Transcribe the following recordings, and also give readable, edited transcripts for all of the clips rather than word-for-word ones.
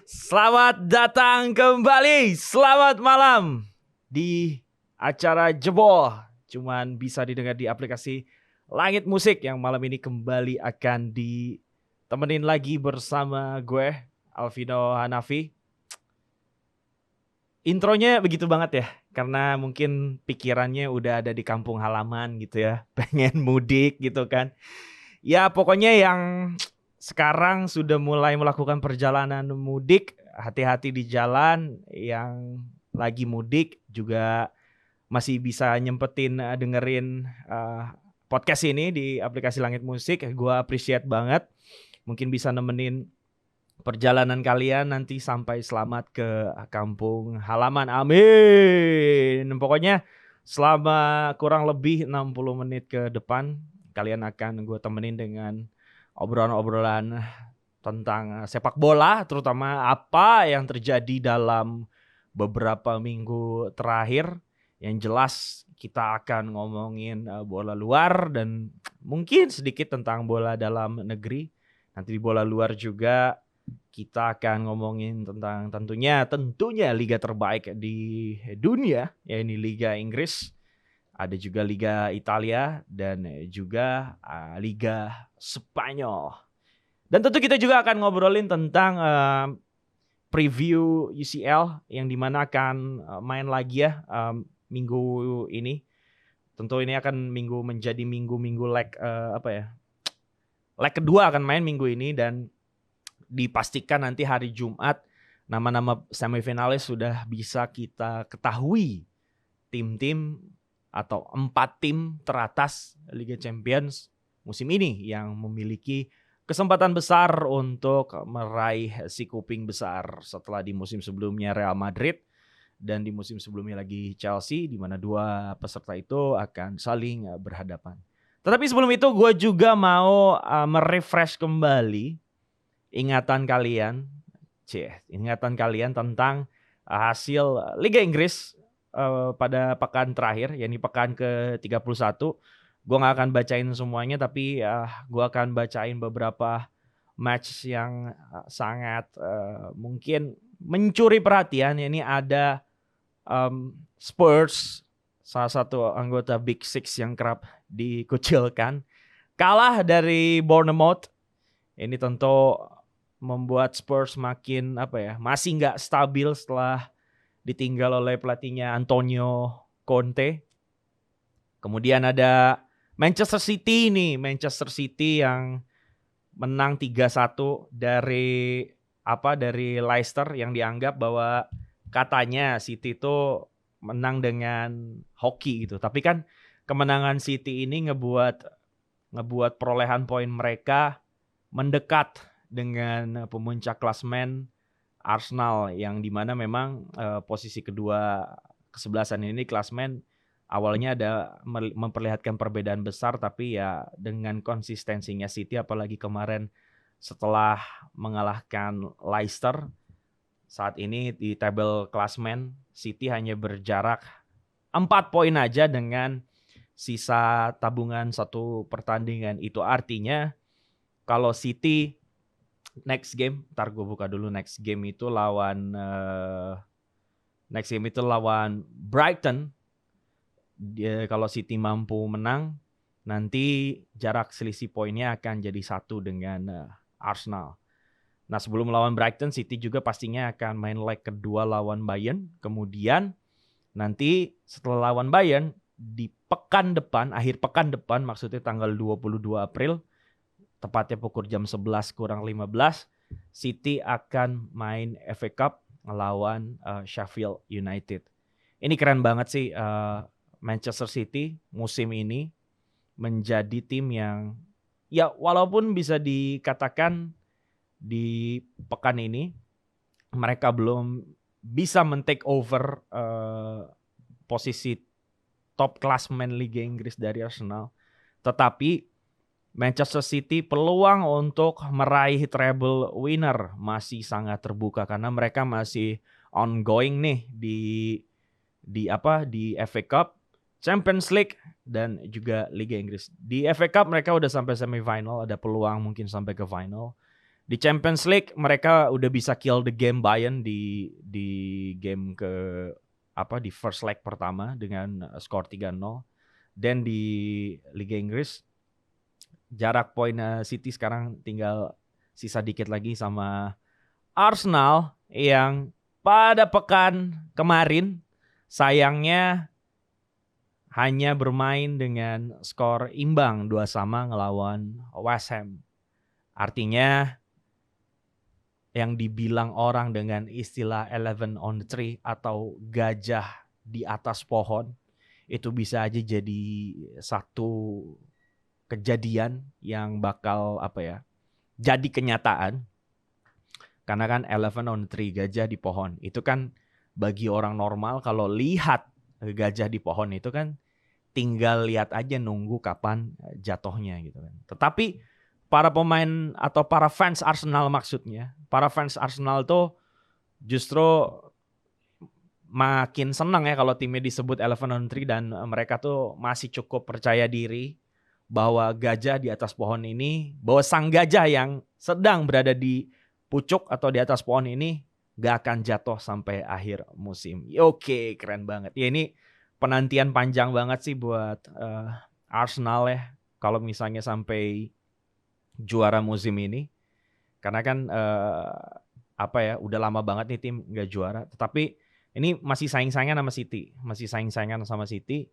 Selamat datang kembali, selamat malam di acara Jebol. Cuman bisa didengar di aplikasi Langit Musik yang malam ini kembali akan ditemenin lagi bersama gue, Alvino Hanafi. Intronya begitu banget ya, karena mungkin pikirannya udah ada di kampung halaman gitu ya, pengen mudik gitu kan. Ya pokoknya yang sekarang sudah mulai melakukan perjalanan mudik, hati-hati di jalan. Yang lagi mudik juga masih bisa nyempetin dengerin podcast ini di aplikasi Langit Musik. Gue appreciate banget. Mungkin bisa nemenin perjalanan kalian nanti sampai selamat ke kampung halaman. Amin. Pokoknya selama kurang lebih 60 menit ke depan kalian akan gue temenin dengan obrolan-obrolan tentang sepak bola, terutama apa yang terjadi dalam beberapa minggu terakhir. Yang jelas kita akan ngomongin bola luar dan mungkin sedikit tentang bola dalam negeri. Nanti di bola luar juga kita akan ngomongin tentang tentunya liga terbaik di dunia, yaitu Liga Inggris. Ada juga Liga Italia dan juga Liga Spanyol. Dan tentu kita juga akan ngobrolin tentang preview UCL yang dimana akan main lagi ya minggu ini. Tentu ini akan menjadi minggu leg leg kedua akan main minggu ini, dan dipastikan nanti hari Jumat nama-nama semifinalis sudah bisa kita ketahui. Tim-tim atau 4 tim teratas Liga Champions musim ini yang memiliki kesempatan besar untuk meraih si kuping besar, setelah di musim sebelumnya Real Madrid dan di musim sebelumnya lagi Chelsea, di mana dua peserta itu akan saling berhadapan. Tetapi sebelum itu gue juga mau merefresh kembali ingatan kalian tentang hasil Liga Inggris pada pekan terakhir, yakni pekan ke-31. Gue gak akan bacain semuanya, tapi gue akan bacain beberapa match yang sangat mungkin mencuri perhatian. Ini ada Spurs, salah satu anggota Big Six yang kerap dikucilkan, kalah dari Bournemouth. Ini tentu membuat Spurs makin masih nggak stabil setelah ditinggal oleh pelatihnya Antonio Conte. Kemudian ada Manchester City yang menang 3-1 dari Leicester, yang dianggap bahwa katanya City itu menang dengan hoki gitu. Tapi kan kemenangan City ini ngebuat perolehan poin mereka mendekat dengan pemuncak klasemen Arsenal, yang dimana memang posisi kedua kesebelasan ini klasemen awalnya ada memperlihatkan perbedaan besar, tapi ya dengan konsistensinya City, apalagi kemarin setelah mengalahkan Leicester, saat ini di tabel klasemen City hanya berjarak 4 poin aja dengan sisa tabungan 1 pertandingan. Itu artinya kalau City next game itu lawan Brighton. Kalau City mampu menang, nanti jarak selisih poinnya akan jadi 1 dengan Arsenal. Nah, sebelum lawan Brighton, City juga pastinya akan main leg kedua lawan Bayern. Kemudian nanti setelah lawan Bayern di akhir pekan depan, maksudnya tanggal 22 April, tepatnya pukul jam 11 kurang 15, City akan main FA Cup melawan Sheffield United. Ini keren banget sih, Manchester City musim ini menjadi tim yang ya walaupun bisa dikatakan di pekan ini mereka belum bisa men-take over posisi top klasemen Liga Inggris dari Arsenal, tetapi Manchester City peluang untuk meraih treble winner masih sangat terbuka, karena mereka masih ongoing nih di FA Cup, Champions League, dan juga Liga Inggris. Di FA Cup mereka udah sampai semifinal, ada peluang mungkin sampai ke final. Di Champions League mereka udah bisa kill the game Bayern di game di first leg pertama dengan skor 3-0. Dan di Liga Inggris jarak poin City sekarang tinggal sisa dikit lagi sama Arsenal yang pada pekan kemarin sayangnya hanya bermain dengan skor imbang 2-2 ngelawan West Ham. Artinya yang dibilang orang dengan istilah 11 on the tree atau gajah di atas pohon itu bisa aja jadi satu kejadian yang bakal jadi kenyataan. Karena kan 11 on the tree, gajah di pohon. Itu kan bagi orang normal kalau lihat gajah di pohon itu kan tinggal lihat aja nunggu kapan jatuhnya gitu kan. Tetapi para pemain atau para fans Arsenal maksudnya, para fans Arsenal tuh justru makin senang ya kalau timnya disebut 11 on the tree dan mereka tuh masih cukup percaya diri bahwa gajah di atas pohon ini, bahwa sang gajah yang sedang berada di pucuk atau di atas pohon ini gak akan jatuh sampai akhir musim. Oke, keren banget. Ya ini penantian panjang banget sih buat Arsenal ya. Kalau misalnya sampai juara musim ini. Karena kan udah lama banget nih tim gak juara. Tetapi ini masih saing-saingan sama City. Masih saing-saingan sama City.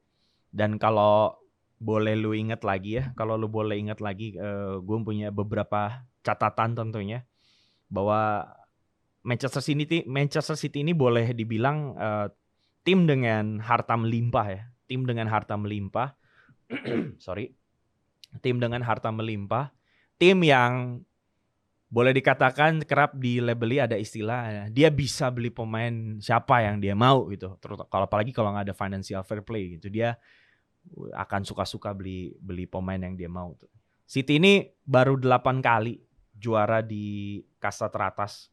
Dan kalau boleh lu inget lagi ya. Kalau lu boleh inget lagi, gue punya beberapa catatan tentunya. Bahwa Manchester City ini boleh dibilang tim dengan harta melimpah ya. Tim dengan harta melimpah. Tim dengan harta melimpah. Tim yang boleh dikatakan kerap dilabeli ada istilah dia bisa beli pemain siapa yang dia mau gitu. Apalagi kalau nggak ada financial fair play gitu, dia akan suka-suka beli pemain yang dia mau. City ini baru 8 kali juara di kasta teratas.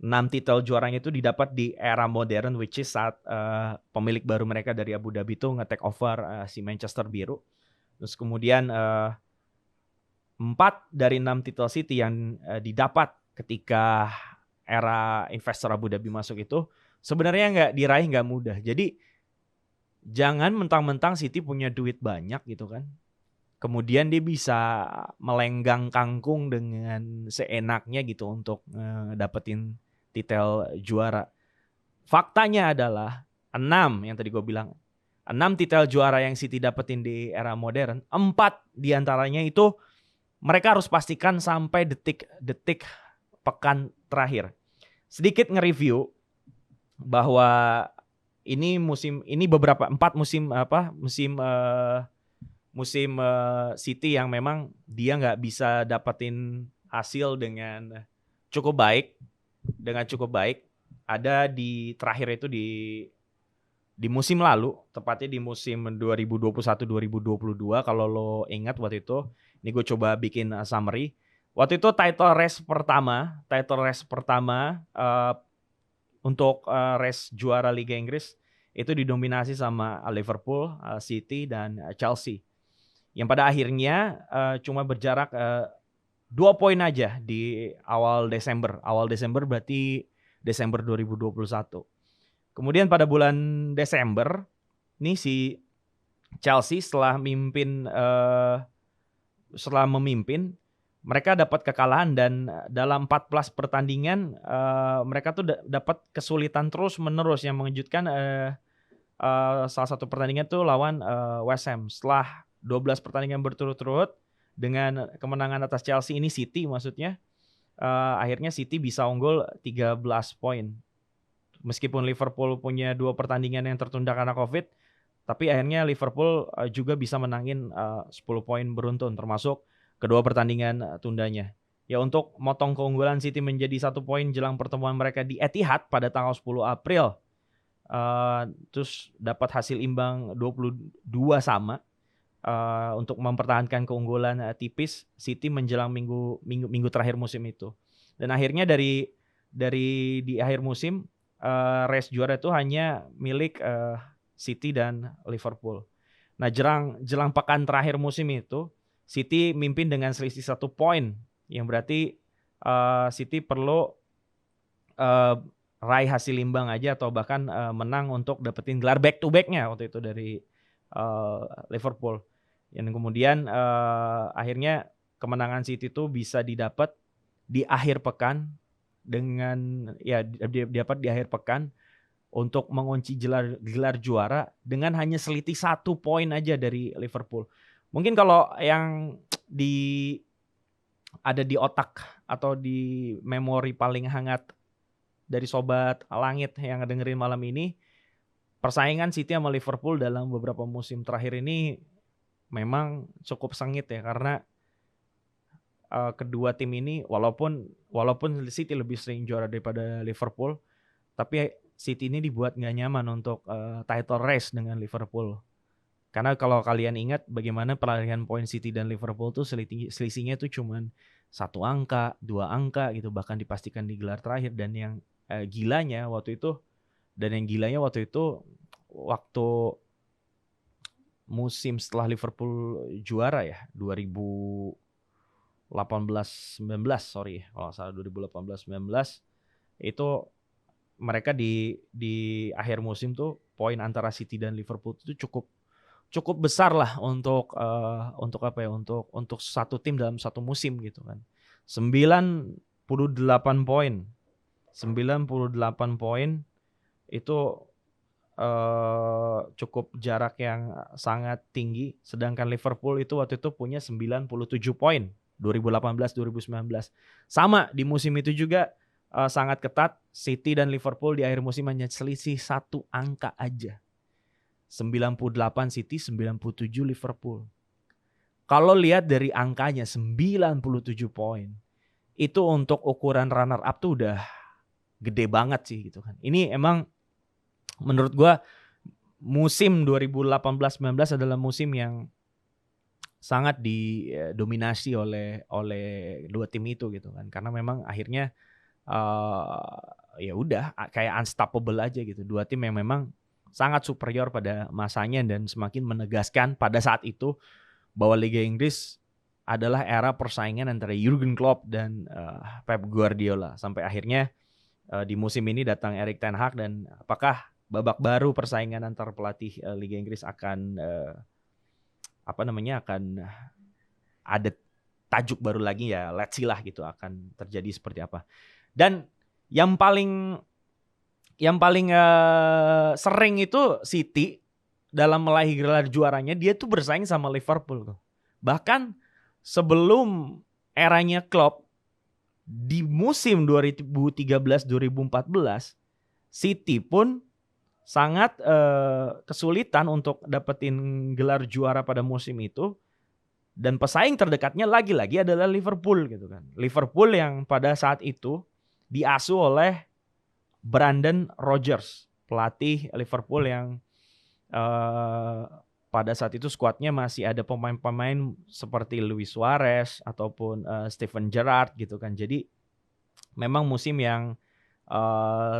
6 titel juaranya itu didapat di era modern, which is saat pemilik baru mereka dari Abu Dhabi itu nge-take over si Manchester Biru. Terus kemudian 4 dari 6 titel City yang didapat ketika era investor Abu Dhabi masuk itu sebenarnya nggak mudah. Jadi jangan mentang-mentang City punya duit banyak gitu kan. Kemudian dia bisa melenggang kangkung dengan seenaknya gitu untuk dapetin titel juara. Faktanya adalah 6 yang tadi gue bilang. 6 titel juara yang City dapetin di era modern, 4 diantaranya itu mereka harus pastikan sampai detik-detik pekan terakhir. Sedikit nge-review bahwa ini musim City yang memang dia nggak bisa dapetin hasil dengan cukup baik. Ada di terakhir itu di musim lalu, tepatnya di musim 2021-2022 kalau lo ingat waktu itu. Ini gue coba bikin summary. Waktu itu title race pertama untuk race juara Liga Inggris itu didominasi sama Liverpool, City dan Chelsea. Yang pada akhirnya cuma berjarak 2 poin aja di awal Desember. Awal Desember berarti Desember 2021. Kemudian pada bulan Desember nih si Chelsea setelah memimpin mereka dapat kekalahan dan dalam 14 pertandingan mereka tuh dapat kesulitan terus menerus. Yang mengejutkan salah satu pertandingan tuh lawan West Ham. Setelah 12 pertandingan berturut-turut dengan kemenangan atas Chelsea, ini City maksudnya, akhirnya City bisa unggul 13 poin. Meskipun Liverpool punya 2 pertandingan yang tertunda karena COVID, tapi akhirnya Liverpool juga bisa menangin 10 poin beruntun termasuk kedua pertandingan tundanya. Ya untuk motong keunggulan City menjadi 1 poin jelang pertemuan mereka di Etihad pada tanggal 10 April. Terus dapat hasil imbang 22 sama untuk mempertahankan keunggulan tipis City menjelang minggu terakhir musim itu. Dan akhirnya dari di akhir musim race juara itu hanya milik City dan Liverpool. Nah, jelang pekan terakhir musim itu City mimpin dengan selisih 1 poin, yang berarti City perlu raih hasil imbang aja atau bahkan menang untuk dapetin gelar back to back-nya waktu itu dari Liverpool. Yang kemudian akhirnya kemenangan City itu bisa didapat di akhir pekan dengan dapat di akhir pekan untuk mengunci gelar juara dengan hanya selisih 1 poin aja dari Liverpool. Mungkin kalau yang ada di otak atau di memori paling hangat dari sobat langit yang dengerin malam ini, persaingan City sama Liverpool dalam beberapa musim terakhir ini memang cukup sengit ya, karena kedua tim ini walaupun City lebih sering juara daripada Liverpool, tapi City ini dibuat nggak nyaman untuk title race dengan Liverpool. Karena kalau kalian ingat bagaimana peralihan poin City dan Liverpool tuh selisihnya tuh cuman 1 angka, 2 angka gitu, bahkan dipastikan di gelar terakhir. Dan yang gilanya waktu itu waktu musim setelah Liverpool juara ya, 2018-19 sorry kalau salah 2018-19 itu mereka di akhir musim tuh poin antara City dan Liverpool itu cukup besar lah untuk satu tim dalam satu musim gitu kan. 98 poin. 98 poin itu cukup jarak yang sangat tinggi, sedangkan Liverpool itu waktu itu punya 97 poin 2018-2019. Sama di musim itu juga sangat ketat. City dan Liverpool di akhir musim hanya selisih 1 angka aja. 98 City, 97 Liverpool. Kalau lihat dari angkanya 97 poin, itu untuk ukuran runner up tuh udah gede banget sih gitu kan. Ini emang menurut gua musim 2018-19 adalah musim yang sangat didominasi oleh dua tim itu gitu kan. Karena memang akhirnya ya udah kayak unstoppable aja gitu. Dua tim yang memang sangat superior pada masanya dan semakin menegaskan pada saat itu bahwa Liga Inggris adalah era persaingan antara Jurgen Klopp dan Pep Guardiola. Sampai akhirnya di musim ini datang Erik ten Hag, dan apakah babak baru persaingan antar pelatih Liga Inggris akan akan ada tajuk baru lagi ya, let's see lah gitu akan terjadi seperti apa. Dan yang paling sering itu City dalam meraih gelar juaranya dia tuh bersaing sama Liverpool tuh. Bahkan sebelum eranya Klopp di musim 2013-2014 City pun sangat kesulitan untuk dapetin gelar juara pada musim itu, dan pesaing terdekatnya lagi-lagi adalah Liverpool gitu kan. Liverpool yang pada saat itu diasuh oleh Brendan Rodgers, pelatih Liverpool yang pada saat itu skuadnya masih ada pemain-pemain seperti Luis Suarez ataupun Steven Gerrard gitu kan. Jadi memang musim yang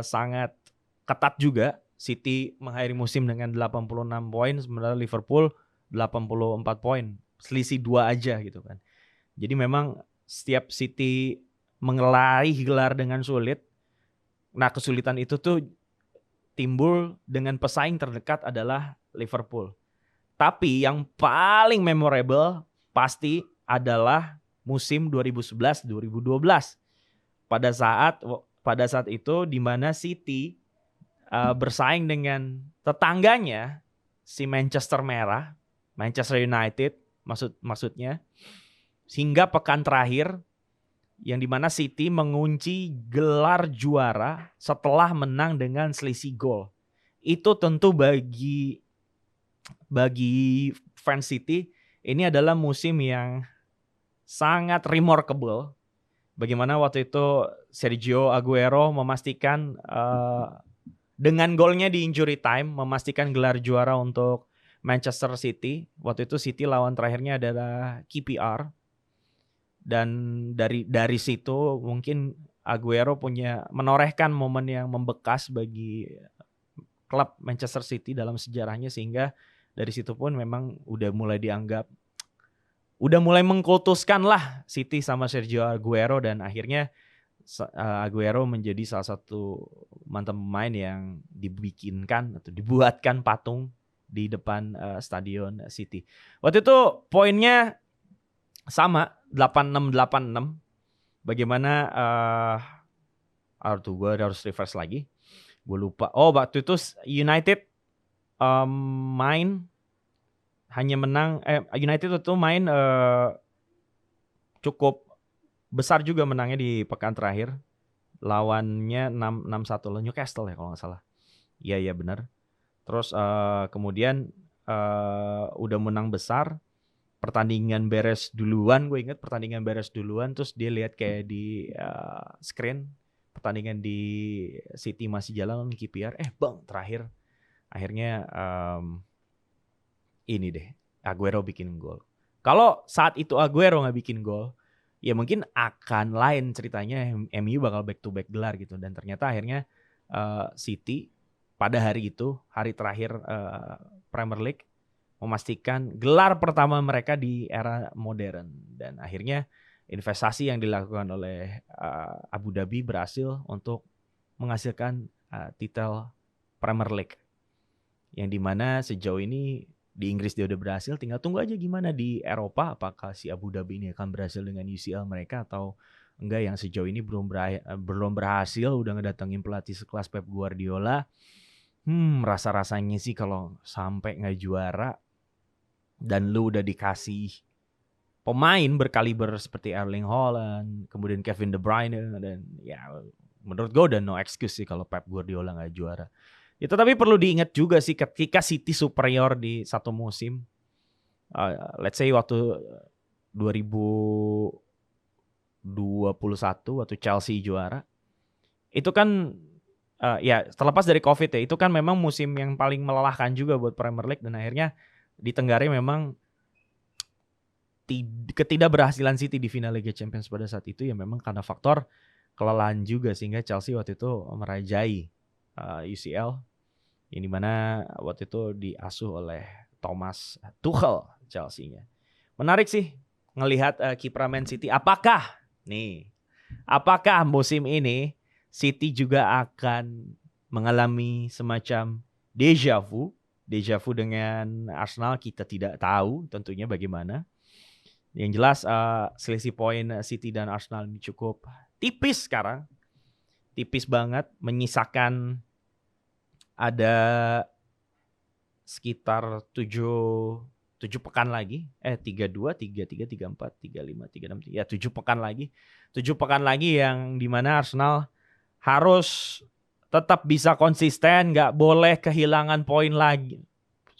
sangat ketat juga. City mengakhiri musim dengan 86 poin, sementara Liverpool 84 poin. Selisih 2 aja gitu kan. Jadi memang setiap City mengeraih gelar dengan sulit. Nah, kesulitan itu tuh timbul dengan pesaing terdekat adalah Liverpool. Tapi yang paling memorable pasti adalah musim 2011-2012. Pada saat itu di mana City bersaing dengan tetangganya si Manchester Merah, Manchester United maksudnya, hingga pekan terakhir yang dimana City mengunci gelar juara setelah menang dengan selisih gol. Itu tentu bagi fans City ini adalah musim yang sangat remarkable. Bagaimana waktu itu Sergio Aguero memastikan dengan golnya di injury time memastikan gelar juara untuk Manchester City. Waktu itu City lawan terakhirnya adalah QPR. Dan dari situ mungkin Aguero menorehkan momen yang membekas bagi klub Manchester City dalam sejarahnya, sehingga dari situ pun memang udah mulai dianggap udah mulai mengkultuskan lah City sama Sergio Aguero, dan akhirnya Aguero menjadi salah satu mantan pemain yang dibikinkan atau dibuatkan patung di depan stadion City. Waktu itu poinnya sama 86-86. Bagaimana gue harus reverse lagi. Gue lupa. Oh, waktu itu United main hanya menang. United itu main cukup besar juga menangnya di pekan terakhir. Lawannya 6-1 Newcastle ya kalau nggak salah. Iya benar. Terus kemudian udah menang besar. Pertandingan beres duluan, gue inget pertandingan beres duluan, terus dia lihat kayak di screen pertandingan di City masih jalan KPR, terakhir akhirnya ini deh, Aguero bikin gol. Kalau saat itu Aguero nggak bikin gol, ya mungkin akan lain ceritanya, MU bakal back to back gelar gitu. Dan ternyata akhirnya City pada hari itu, hari terakhir Premier League, memastikan gelar pertama mereka di era modern. Dan akhirnya investasi yang dilakukan oleh Abu Dhabi berhasil untuk menghasilkan titel Premier League, yang dimana sejauh ini di Inggris dia udah berhasil, tinggal tunggu aja gimana di Eropa, apakah si Abu Dhabi ini akan berhasil dengan UCL mereka atau enggak. Yang sejauh ini belum berhasil, udah ngedatengin pelatih sekelas Pep Guardiola. Rasa-rasanya sih kalau sampai nggak juara dan lu udah dikasih pemain berkaliber seperti Erling Haaland, kemudian Kevin De Bruyne, dan ya menurut gue udah no excuse sih kalau Pep Guardiola nggak juara. Ya, tetapi perlu diingat juga sih ketika City superior di satu musim, let's say waktu 2021 waktu Chelsea juara, itu kan ya terlepas dari COVID ya, itu kan memang musim yang paling melelahkan juga buat Premier League, dan akhirnya di Tenggara memang ketidakberhasilan City di final Liga Champions pada saat itu ya memang karena faktor kelelahan juga, sehingga Chelsea waktu itu merajai UCL, yang dimana waktu itu diasuh oleh Thomas Tuchel Chelsea-nya. Menarik sih ngelihat kiprah Man City. Apakah musim ini City juga akan mengalami semacam deja vu dengan Arsenal? Kita tidak tahu tentunya bagaimana. Yang jelas selisih poin City dan Arsenal ini cukup tipis sekarang. Tipis banget, menyisakan ada sekitar 7 pekan lagi. 32, 33, 34, 35, 36. Ya 7 pekan lagi. 7 pekan lagi yang dimana Arsenal harus tetap bisa konsisten, nggak boleh kehilangan poin lagi.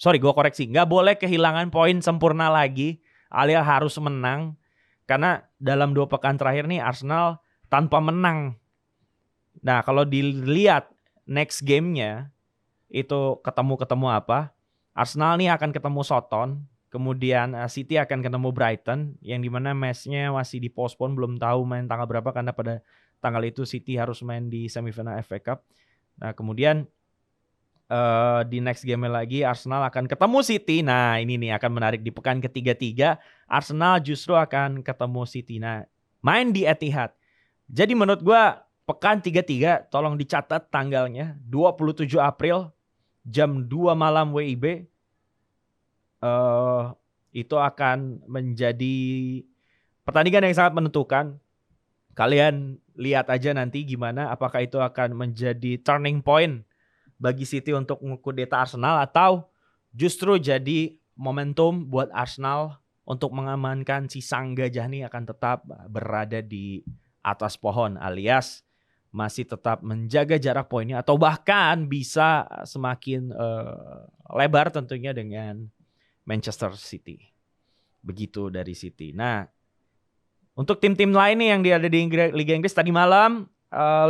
Gue koreksi, nggak boleh kehilangan poin sempurna lagi, alias harus menang. Karena dalam 2 pekan terakhir nih Arsenal tanpa menang. Nah kalau dilihat next game-nya itu ketemu apa? Arsenal nih akan ketemu Soton, kemudian City akan ketemu Brighton, yang dimana match-nya masih dipospon, belum tahu main tanggal berapa karena pada tanggal itu City harus main di semifinal FA Cup. Nah kemudian di next game lagi Arsenal akan ketemu City. Nah ini nih akan menarik, di pekan ketiga Arsenal justru akan ketemu City. Nah main di Etihad. Jadi menurut gue pekan 33 tolong dicatat tanggalnya, 27 April jam 2 malam WIB. Itu akan menjadi pertandingan yang sangat menentukan. Kalian lihat aja nanti gimana, apakah itu akan menjadi turning point bagi City untuk mengkudeta Arsenal, atau justru jadi momentum buat Arsenal untuk mengamankan si sang gajah ini akan tetap berada di atas pohon, alias masih tetap menjaga jarak poinnya, atau bahkan bisa semakin lebar tentunya dengan Manchester City. Begitu dari City. Nah, untuk tim-tim lain nih yang ada di Liga Inggris tadi malam,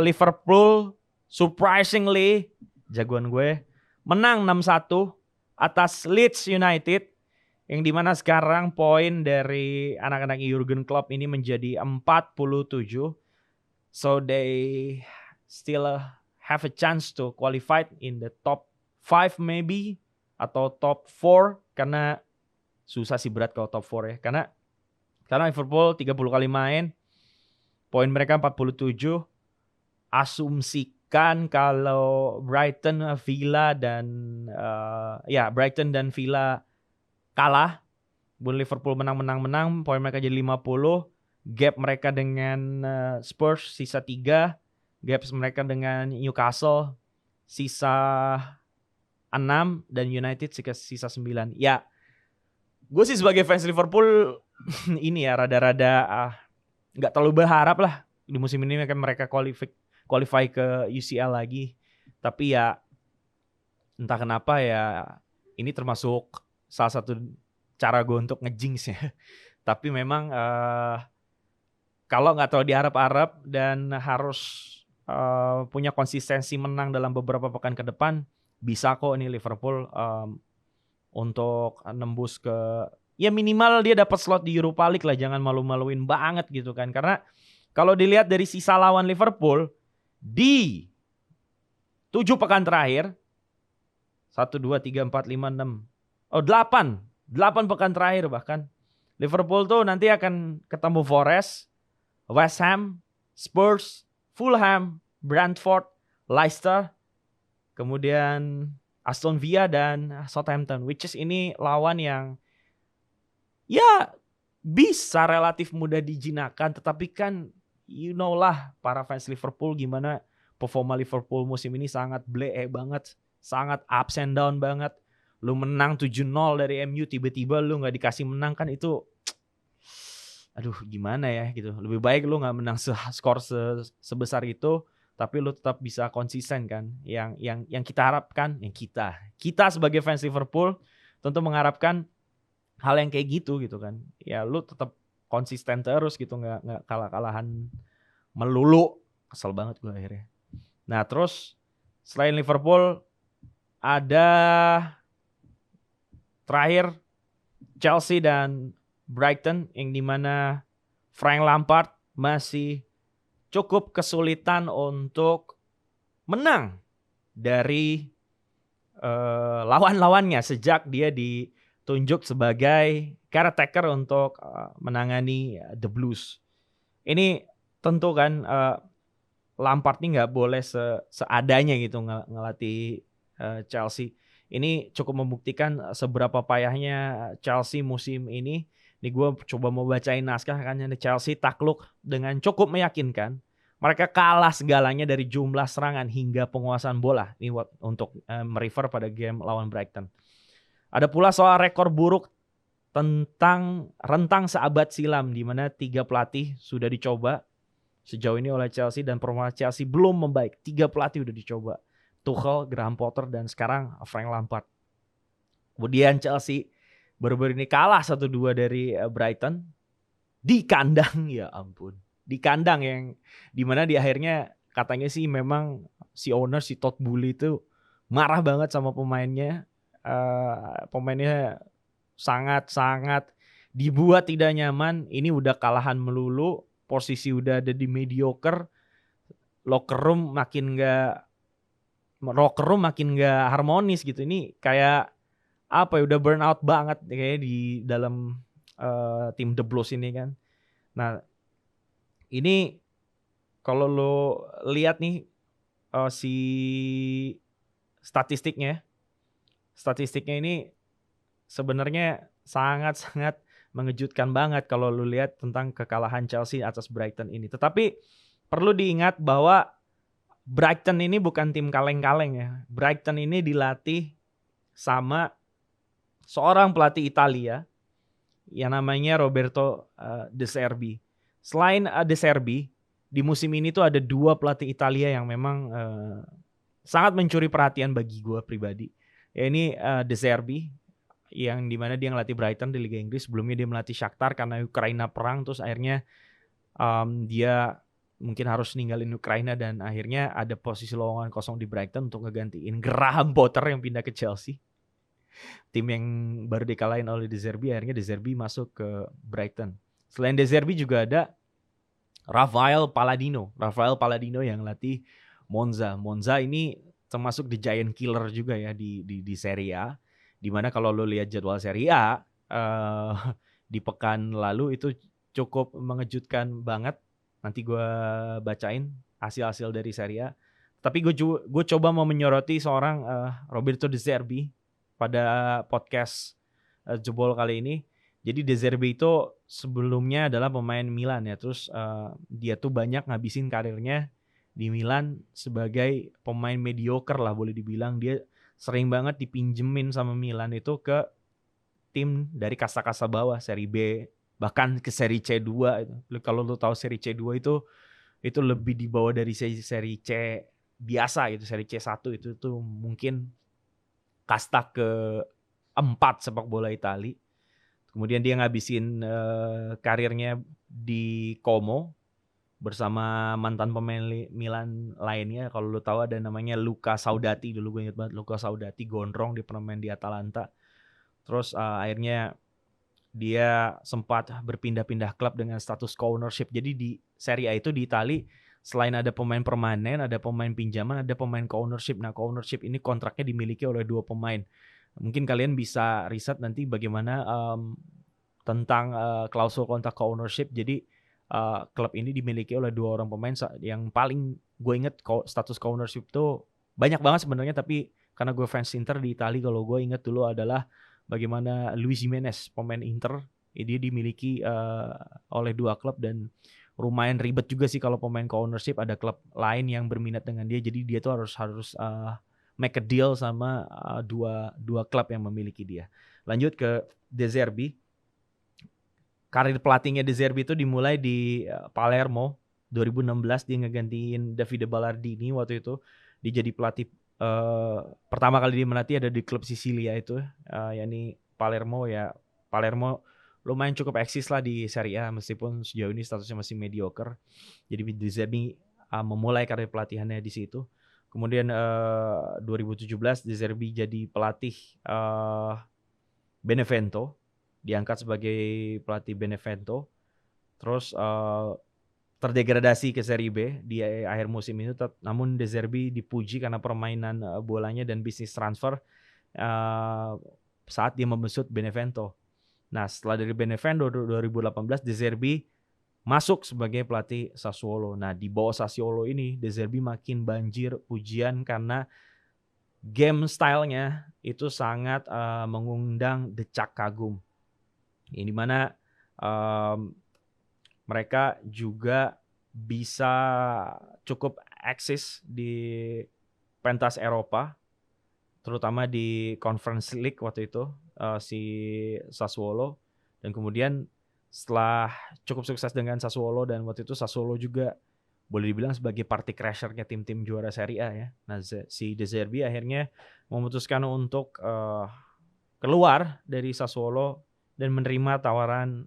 Liverpool surprisingly, jagoan gue, menang 6-1 atas Leeds United, yang dimana sekarang poin dari anak-anak Jurgen Klopp ini menjadi 47. So they still have a chance to qualify in the top 5 maybe, atau top 4, karena susah sih berat kalau top 4 ya, karena Karena Liverpool 30 kali main, poin mereka 47. Asumsikan kalau Brighton, Villa dan Brighton dan Villa kalah, Liverpool menang, poin mereka jadi 50. Gap mereka dengan Spurs sisa 3. Gap mereka dengan Newcastle sisa 6 dan United sisa 9. Ya, gue sih sebagai fans Liverpool ini ya rada-rada nggak terlalu berharap lah di musim ini kan mereka qualify ke UCL lagi. Tapi ya entah kenapa ya ini termasuk salah satu cara gue untuk ngejinx ya. Tapi memang kalau nggak terlalu diharap-harap dan harus punya konsistensi menang dalam beberapa pekan ke depan, bisa kok ini Liverpool untuk nembus ke ya minimal dia dapat slot di Europa League lah, jangan malu-maluin banget gitu kan. Karena kalau dilihat dari sisa lawan Liverpool di 7 pekan terakhir 1, 2, 3, 4, 5, 6 8 pekan terakhir bahkan Liverpool tuh nanti akan ketemu Forest, West Ham, Spurs, Fulham, Brentford, Leicester, kemudian Aston Villa dan Southampton, which is ini lawan yang ya bisa relatif mudah dijinakan, tetapi kan you know lah para fans Liverpool gimana performa Liverpool musim ini sangat blee banget, sangat ups and down banget. Lu menang 7-0 dari MU, tiba-tiba lu gak dikasih menang kan itu aduh gimana ya gitu. Lebih baik lu gak menang skor sebesar itu, tapi lu tetap bisa konsisten kan. Yang kita harapkan, yang kita sebagai fans Liverpool tentu mengharapkan hal yang kayak gitu kan. Ya lu tetap konsisten terus gitu, gak kalah-kalahan melulu. Kesel banget gue akhirnya. Nah terus selain Liverpool ada terakhir Chelsea dan Brighton yang dimana Frank Lampard masih cukup kesulitan untuk menang dari lawan-lawannya sejak dia ditunjuk sebagai caretaker untuk menangani The Blues. Ini tentu kan Lampard ini nggak boleh seadanya gitu ngelatih Chelsea. Ini cukup membuktikan seberapa payahnya Chelsea musim ini. Nih gue coba mau bacain naskah kan, Chelsea takluk dengan cukup meyakinkan. Mereka kalah segalanya dari jumlah serangan hingga penguasaan bola. Ini untuk merefer pada game lawan Brighton. Ada pula soal rekor buruk tentang rentang seabad silam di mana 3 pelatih sudah dicoba sejauh ini oleh Chelsea dan performa Chelsea belum membaik. 3 pelatih udah dicoba. Tuchel, Graham Potter, dan sekarang Frank Lampard. Kemudian Chelsea baru-baru ini kalah 1-2 dari Brighton di kandang, ya ampun. Di kandang yang dimana di akhirnya katanya sih memang si owner, si Todd Boehly itu marah banget sama pemainnya. Pemainnya sangat-sangat dibuat tidak nyaman. Ini udah kalahan melulu, posisi udah ada di mediocre, locker room makin gak harmonis gitu. Ini kayak apa ya, udah burn out banget kayak di dalam tim The Blues ini kan. Nah ini kalau lo lihat nih si statistiknya ini sebenarnya sangat-sangat mengejutkan banget kalau lo lihat tentang kekalahan Chelsea atas Brighton ini. Tetapi perlu diingat bahwa Brighton ini bukan tim kaleng-kaleng ya. Brighton ini dilatih sama seorang pelatih Italia yang namanya Roberto De Zerbi. Selain De Zerbi, di musim ini tuh ada 2 pelatih Italia yang memang sangat mencuri perhatian bagi gue pribadi. Ya ini De Zerbi yang dimana dia ngelatih Brighton di Liga Inggris. Sebelumnya dia melatih Shakhtar karena Ukraina perang, terus akhirnya dia mungkin harus ninggalin Ukraina dan akhirnya ada posisi lowongan kosong di Brighton untuk ngegantiin Graham Potter yang pindah ke Chelsea. Tim yang baru dikalahin oleh De Zerbi, akhirnya De Zerbi masuk ke Brighton. Selain De Zerbi juga ada Rafael Palladino yang latih Monza. Monza ini termasuk the giant killer juga ya di Serie A. Dimana kalau lo lihat jadwal Serie A di pekan lalu itu cukup mengejutkan banget. Nanti gue bacain hasil-hasil dari Serie A. Tapi gue coba mau menyoroti seorang Roberto De Zerbi pada podcast Jebol kali ini. Jadi De Zerbi itu sebelumnya adalah pemain Milan ya. Terus dia tuh banyak ngabisin karirnya di Milan sebagai pemain mediocre lah boleh dibilang. Dia sering banget dipinjemin sama Milan itu ke tim dari kasta-kasta bawah, Serie B, bahkan ke Serie C2 itu. Kalau lu tahu Serie C2 itu lebih di bawah dari Serie C biasa gitu. Serie C1 itu tuh mungkin kasta ke-4 sepak bola Italia. Kemudian dia ngabisin karirnya di Como bersama mantan pemain Milan lainnya. Kalau lu tahu ada namanya Luca Saudati, dulu gue inget banget Luca Saudati, gondrong, dia pernah main di Atalanta. Terus akhirnya dia sempat berpindah-pindah klub dengan status co-ownership. Jadi di Serie A itu di Italia selain ada pemain permanen, ada pemain pinjaman, ada pemain co-ownership. Nah, co-ownership ini kontraknya dimiliki oleh 2 pemain. Mungkin kalian bisa riset nanti bagaimana tentang klausul kontrak co-ownership. Jadi klub ini dimiliki oleh 2 orang pemain. Yang paling gue inget status co-ownership itu banyak banget sebenarnya, tapi karena gue fans Inter di Italia, kalau gue inget dulu adalah bagaimana Luis Jimenez, pemain Inter, dia dimiliki oleh 2 klub dan lumayan ribet juga sih kalau pemain co-ownership ada klub lain yang berminat dengan dia. Jadi dia tuh harus make a deal sama dua klub yang memiliki dia. Lanjut ke De Zerbi. Karir pelatihnya De Zerbi itu dimulai di Palermo 2016. Dia ngegantiin Davide Ballardini waktu itu. Dia jadi pelatih pertama kali dia melatih ada di klub Sisilia itu, yakni Palermo ya. Palermo lumayan cukup eksis lah di Serie A meskipun sejauh ini statusnya masih mediocre. Jadi De Zerbi memulai karir pelatihannya di situ. Kemudian 2017 De Zerbi jadi pelatih Benevento, diangkat sebagai pelatih Benevento. Terus terdegradasi ke Serie B di akhir musim itu. Namun De Zerbi dipuji karena permainan bolanya dan bisnis transfer saat dia membesut Benevento. Nah, setelah dari Benevento 2018, De Zerbi masuk sebagai pelatih Sassuolo. Nah, di bawah Sassuolo ini De Zerbi makin banjir pujian karena game style-nya itu sangat mengundang decak kagum. Ini dimana mereka juga bisa cukup eksis di pentas Eropa, terutama di Conference League waktu itu si Sassuolo. Dan kemudian setelah cukup sukses dengan Sassuolo, dan waktu itu Sassuolo juga boleh dibilang sebagai party crasher-nya tim-tim juara Serie A ya. Nah, si De Zerbi akhirnya memutuskan untuk keluar dari Sassuolo dan menerima tawaran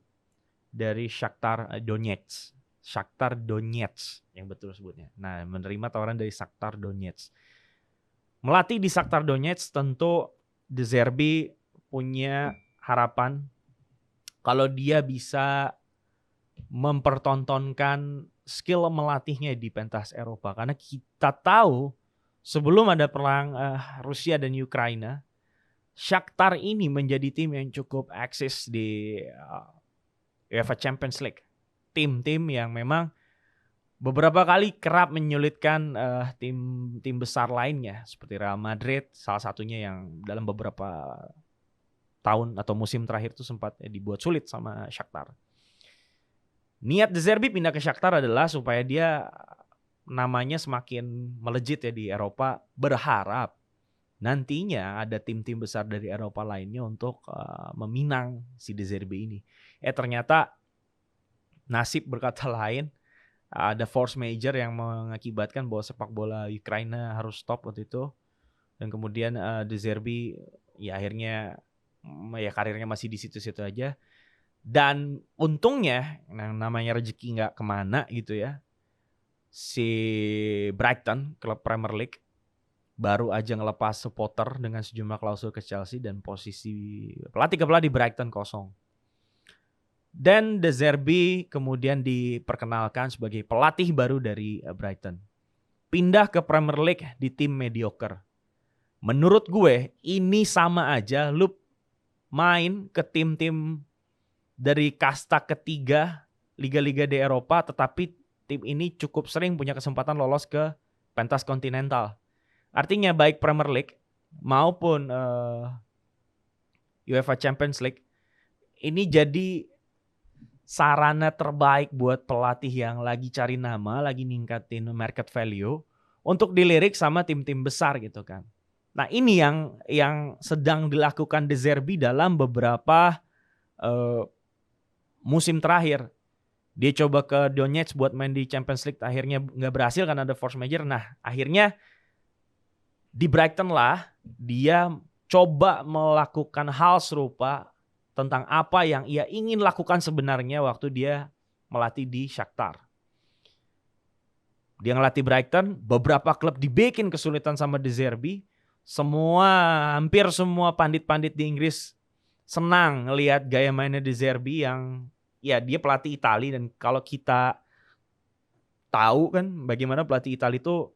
dari Shakhtar Donetsk. Shakhtar Donetsk yang betul sebutnya. Nah, menerima tawaran dari Shakhtar Donetsk. Melatih di Shakhtar Donetsk tentu De Zerbi punya harapan kalau dia bisa mempertontonkan skill melatihnya di pentas Eropa. Karena kita tahu sebelum ada perang Rusia dan Ukraina, Shakhtar ini menjadi tim yang cukup eksis di UEFA Champions League. Tim-tim yang memang beberapa kali kerap menyulitkan tim besar lainnya seperti Real Madrid, salah satunya yang dalam beberapa tahun atau musim terakhir itu sempat dibuat sulit sama Shakhtar. Niat De Zerbi pindah ke Shakhtar adalah supaya dia namanya semakin melejit ya di Eropa, berharap nantinya ada tim-tim besar dari Eropa lainnya untuk meminang si De Zerbi ini. Ternyata nasib berkata lain. Ada force major yang mengakibatkan bahwa sepak bola Ukraina harus stop waktu itu. Dan kemudian De Zerbi ya akhirnya ya karirnya masih di situ-situ aja. Dan untungnya namanya rezeki nggak kemana gitu ya. Si Brighton, klub Premier League, baru aja ngelepas supporter dengan sejumlah klausul ke Chelsea dan posisi pelatih kepala di Brighton kosong. Dan De Zerbi kemudian diperkenalkan sebagai pelatih baru dari Brighton. Pindah ke Premier League di tim mediocre. Menurut gue ini sama aja lu main ke tim-tim dari kasta ketiga liga-liga di Eropa, tetapi tim ini cukup sering punya kesempatan lolos ke pentas kontinental. Artinya baik Premier League maupun UEFA Champions League ini jadi sarana terbaik buat pelatih yang lagi cari nama, lagi ningkatin market value untuk dilirik sama tim-tim besar gitu kan. Nah ini yang sedang dilakukan De Zerbi dalam beberapa musim terakhir. Dia coba ke Donetsk buat main di Champions League, akhirnya nggak berhasil karena ada force major. Nah akhirnya di Brighton lah dia coba melakukan hal serupa tentang apa yang ia ingin lakukan sebenarnya waktu dia melatih di Shakhtar. Dia ngelatih Brighton, beberapa klub dibikin kesulitan sama De Zerbi. Hampir semua pandit-pandit di Inggris senang ngelihat gaya mainnya De Zerbi yang ya dia pelatih Italia, dan kalau kita tahu kan bagaimana pelatih Italia itu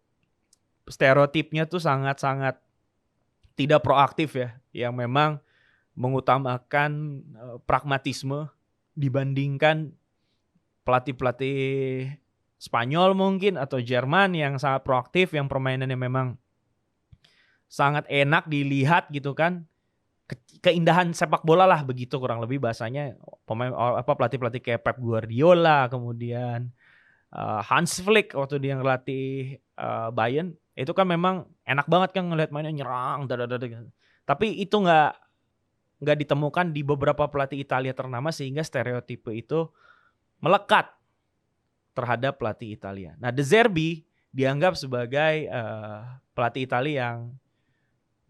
stereotipnya tuh sangat-sangat tidak proaktif ya, yang memang mengutamakan pragmatisme dibandingkan pelatih-pelatih Spanyol mungkin atau Jerman yang sangat proaktif, yang permainannya memang sangat enak dilihat gitu kan. Keindahan sepak bola lah begitu kurang lebih bahasanya. Pelatih-pelatih kayak Pep Guardiola, kemudian Hans Flick waktu dia ngelatih Bayern, itu kan memang enak banget kan ngelihat mainnya nyerang. Tapi itu nggak ditemukan di beberapa pelatih Italia ternama, sehingga stereotipe itu melekat terhadap pelatih Italia. Nah De Zerbi dianggap sebagai pelatih Italia yang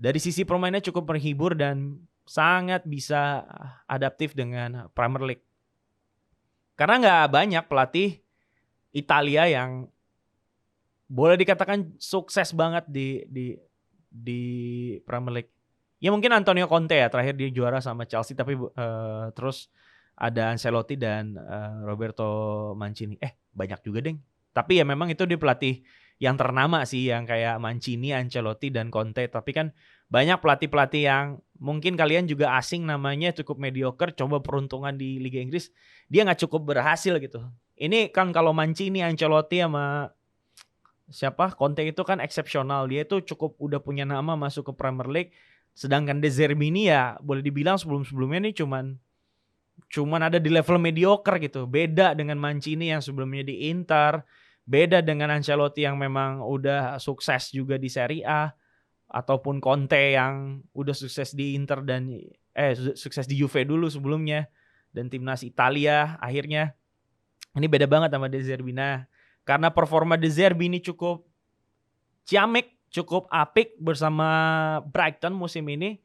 dari sisi permainannya cukup menghibur dan sangat bisa adaptif dengan Premier League. Karena nggak banyak pelatih Italia yang boleh dikatakan sukses banget di Premier League. Ya mungkin Antonio Conte ya, terakhir dia juara sama Chelsea, tapi terus ada Ancelotti dan Roberto Mancini. Banyak juga deng. Tapi ya memang itu dia pelatih yang ternama sih, yang kayak Mancini, Ancelotti, dan Conte. Tapi kan banyak pelatih-pelatih yang mungkin kalian juga asing namanya, cukup mediocre, coba peruntungan di Liga Inggris, dia nggak cukup berhasil gitu. Ini kan kalau Mancini, Ancelotti sama Conte itu kan eksepsional. Dia itu cukup udah punya nama masuk ke Premier League. Sedangkan De Zerbi ini ya boleh dibilang sebelum-sebelumnya ini cuman ada di level mediocre gitu. Beda dengan Mancini yang sebelumnya di Inter, beda dengan Ancelotti yang memang udah sukses juga di Serie A, ataupun Conte yang udah sukses di Inter dan sukses di Juve dulu sebelumnya dan timnas Italia akhirnya. Ini beda banget sama De Zerbi. Nah, karena performa De Zerbi ini cukup ciamik, cukup apik bersama Brighton musim ini,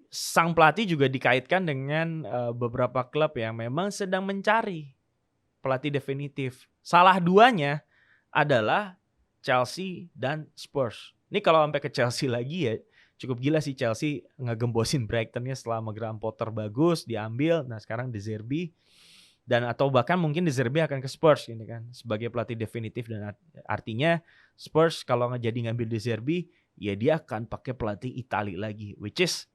sang pelatih juga dikaitkan dengan beberapa klub yang memang sedang mencari pelatih definitif. Salah duanya adalah Chelsea dan Spurs. Ini kalau sampai ke Chelsea lagi ya cukup gila sih, Chelsea ngegembosin Brighton-nya setelah Graham Potter bagus diambil. Nah sekarang De Zerbi, dan atau bahkan mungkin De Zerbi akan ke Spurs ini kan sebagai pelatih definitif, dan artinya Spurs kalau jadi ngambil De Zerbi ya dia akan pakai pelatih Italia lagi, which is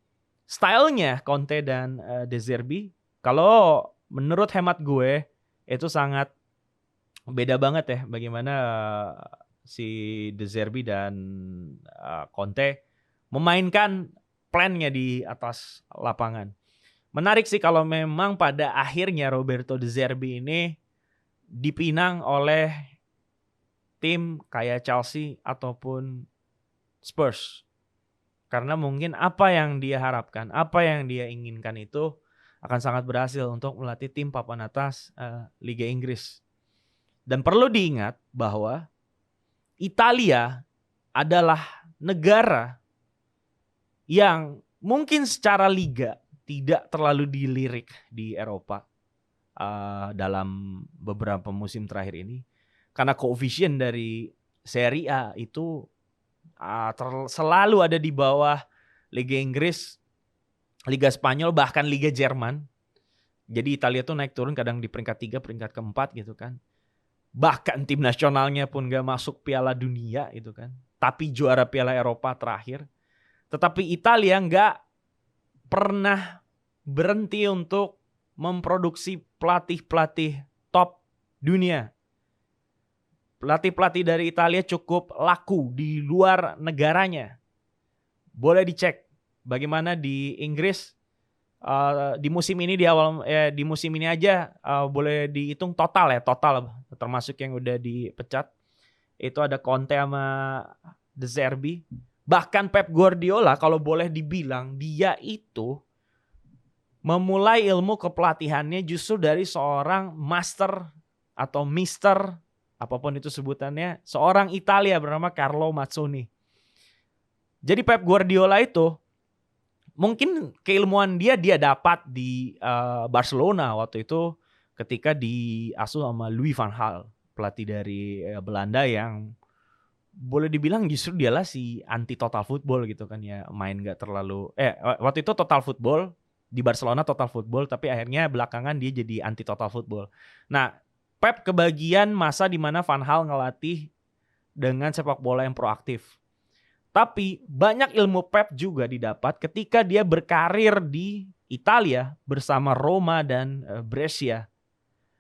stylenya Conte dan De Zerbi kalau menurut hemat gue itu sangat beda banget ya, bagaimana si De Zerbi dan Conte memainkan plannya di atas lapangan. Menarik sih kalau memang pada akhirnya Roberto De Zerbi ini dipinang oleh tim kayak Chelsea ataupun Spurs. Karena mungkin apa yang dia harapkan, apa yang dia inginkan itu akan sangat berhasil untuk melatih tim papan atas Liga Inggris. Dan perlu diingat bahwa Italia adalah negara yang mungkin secara liga tidak terlalu dilirik di Eropa dalam beberapa musim terakhir ini. Karena koefisien dari Serie A itu selalu ada di bawah Liga Inggris, Liga Spanyol, bahkan Liga Jerman. Jadi Italia tuh naik turun kadang di peringkat 3, peringkat ke-4 gitu kan. Bahkan tim nasionalnya pun gak masuk Piala Dunia gitu kan. Tapi juara Piala Eropa terakhir. Tetapi Italia gak pernah berhenti untuk memproduksi pelatih-pelatih top dunia. Pelatih-pelatih dari Italia cukup laku di luar negaranya. Boleh dicek bagaimana di Inggris di musim ini di musim ini aja boleh dihitung total termasuk yang udah dipecat. Itu ada Conte sama De Zerbi. Bahkan Pep Guardiola kalau boleh dibilang dia itu memulai ilmu kepelatihannya justru dari seorang master atau mister, apapun itu sebutannya, seorang Italia bernama Carlo Mazzoni. Jadi Pep Guardiola itu mungkin keilmuan dia dapat di Barcelona waktu itu ketika diasuh sama Louis van Gaal, pelatih dari Belanda yang boleh dibilang justru dialah si anti total football gitu kan ya, main gak terlalu waktu itu total football di Barcelona, total football, tapi akhirnya belakangan dia jadi anti total football. Nah, Pep kebagian masa di mana Van Gaal ngelatih dengan sepak bola yang proaktif. Tapi banyak ilmu Pep juga didapat ketika dia berkarir di Italia bersama Roma dan Brescia.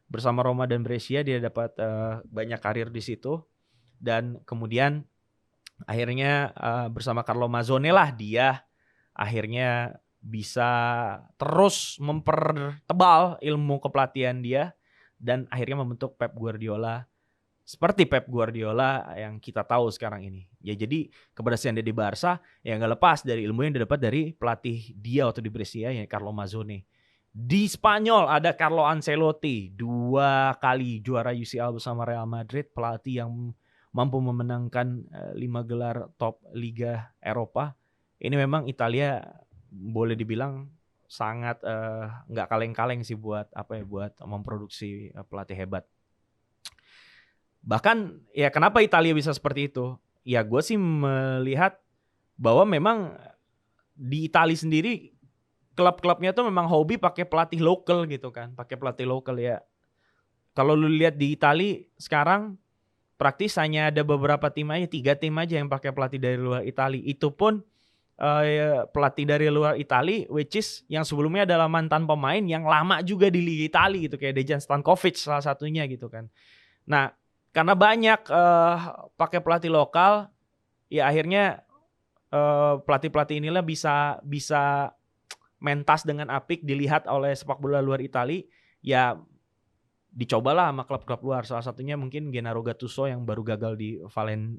Bersama Roma dan Brescia dia dapat banyak karir di situ. Dan kemudian akhirnya bersama Carlo Mazzone lah dia akhirnya bisa terus mempertebal ilmu kepelatihan dia dan akhirnya membentuk Pep Guardiola seperti Pep Guardiola yang kita tahu sekarang ini. Ya jadi keberhasilan dia di Barca ya nggak lepas dari ilmu yang didapat dari pelatih dia waktu di Brescia ya Carlo Mazzone. Di Spanyol ada Carlo Ancelotti, 2 kali juara UCL bersama Real Madrid, pelatih yang mampu memenangkan 5 gelar top Liga Eropa. Ini memang Italia boleh dibilang sangat nggak kaleng-kaleng sih buat memproduksi pelatih hebat. Bahkan ya kenapa Italia bisa seperti itu? Ya gue sih melihat bahwa memang di Italia sendiri klub-klubnya tuh memang hobi pakai pelatih lokal gitu kan, pakai pelatih lokal ya. Kalau lu lihat di Italia sekarang praktis hanya ada beberapa tim aja, 3 tim aja yang pakai pelatih dari luar Italia. Itu pun pelatih dari luar Italia, which is yang sebelumnya adalah mantan pemain yang lama juga di Liga Italia gitu, kayak Dejan Stankovic salah satunya gitu kan. Nah, karena banyak pakai pelatih lokal, ya akhirnya pelatih-pelatih inilah bisa mentas dengan apik dilihat oleh sepak bola luar Italia. Ya dicobalah sama klub-klub luar, salah satunya mungkin Gennaro Gattuso yang baru gagal di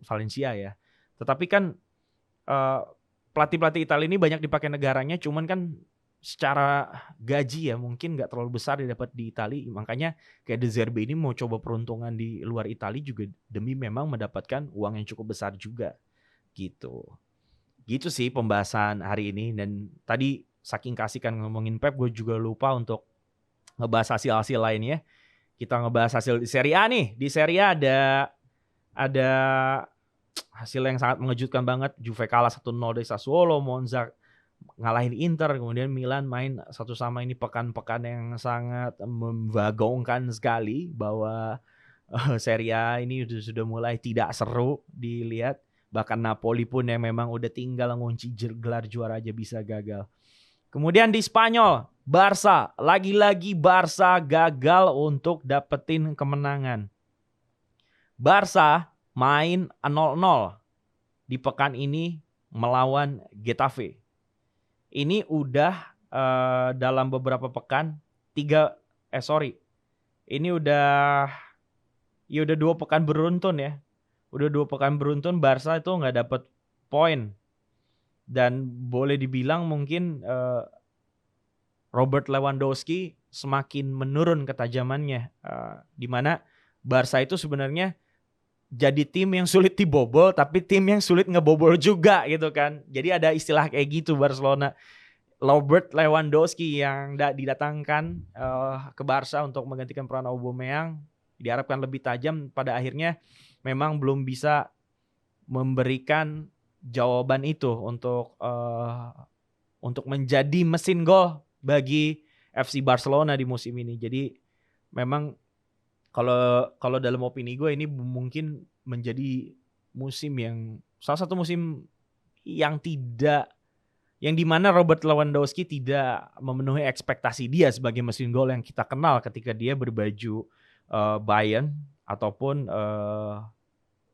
Valencia ya. Tetapi kan pelatih-pelatih Italia ini banyak dipakai negaranya, cuman kan secara gaji ya mungkin nggak terlalu besar didapat di Italia. Makanya kayak De Zerbi ini mau coba peruntungan di luar Italia juga demi memang mendapatkan uang yang cukup besar juga gitu. Gitu sih pembahasan hari ini. Dan tadi saking kasihkan ngomongin Pep, gue juga lupa untuk ngebahas hasil-hasil lainnya. Kita ngebahas hasil di Serie A nih. Di Serie A ada hasil yang sangat mengejutkan banget. Juve kalah 1-0 dari Sassuolo, Monza ngalahin Inter, kemudian Milan main 1-1 ini pekan-pekan yang sangat membagongkan sekali bahwa Serie A ini sudah mulai tidak seru dilihat. Bahkan Napoli pun yang memang udah tinggal ngunci gelar juara aja bisa gagal. Kemudian di Spanyol, Barca, lagi-lagi Barca gagal untuk dapetin kemenangan. Barca main 0-0 di pekan ini melawan Getafe. Ini udah dalam beberapa pekan ini udah 2 pekan beruntun ya. Udah 2 pekan beruntun Barca itu nggak dapet poin. Dan boleh dibilang mungkin Robert Lewandowski semakin menurun ketajamannya. Di mana Barca itu sebenarnya jadi tim yang sulit dibobol, tapi tim yang sulit ngebobol juga gitu kan. Jadi ada istilah kayak gitu Barcelona. Robert Lewandowski yang didatangkan ke Barca untuk menggantikan peran Aubameyang diharapkan lebih tajam, pada akhirnya memang belum bisa memberikan jawaban itu untuk menjadi mesin gol bagi FC Barcelona di musim ini. Jadi memang kalau dalam opini gue ini mungkin menjadi musim yang salah satu musim yang tidak yang dimana Robert Lewandowski tidak memenuhi ekspektasi dia sebagai mesin gol yang kita kenal ketika dia berbaju Bayern ataupun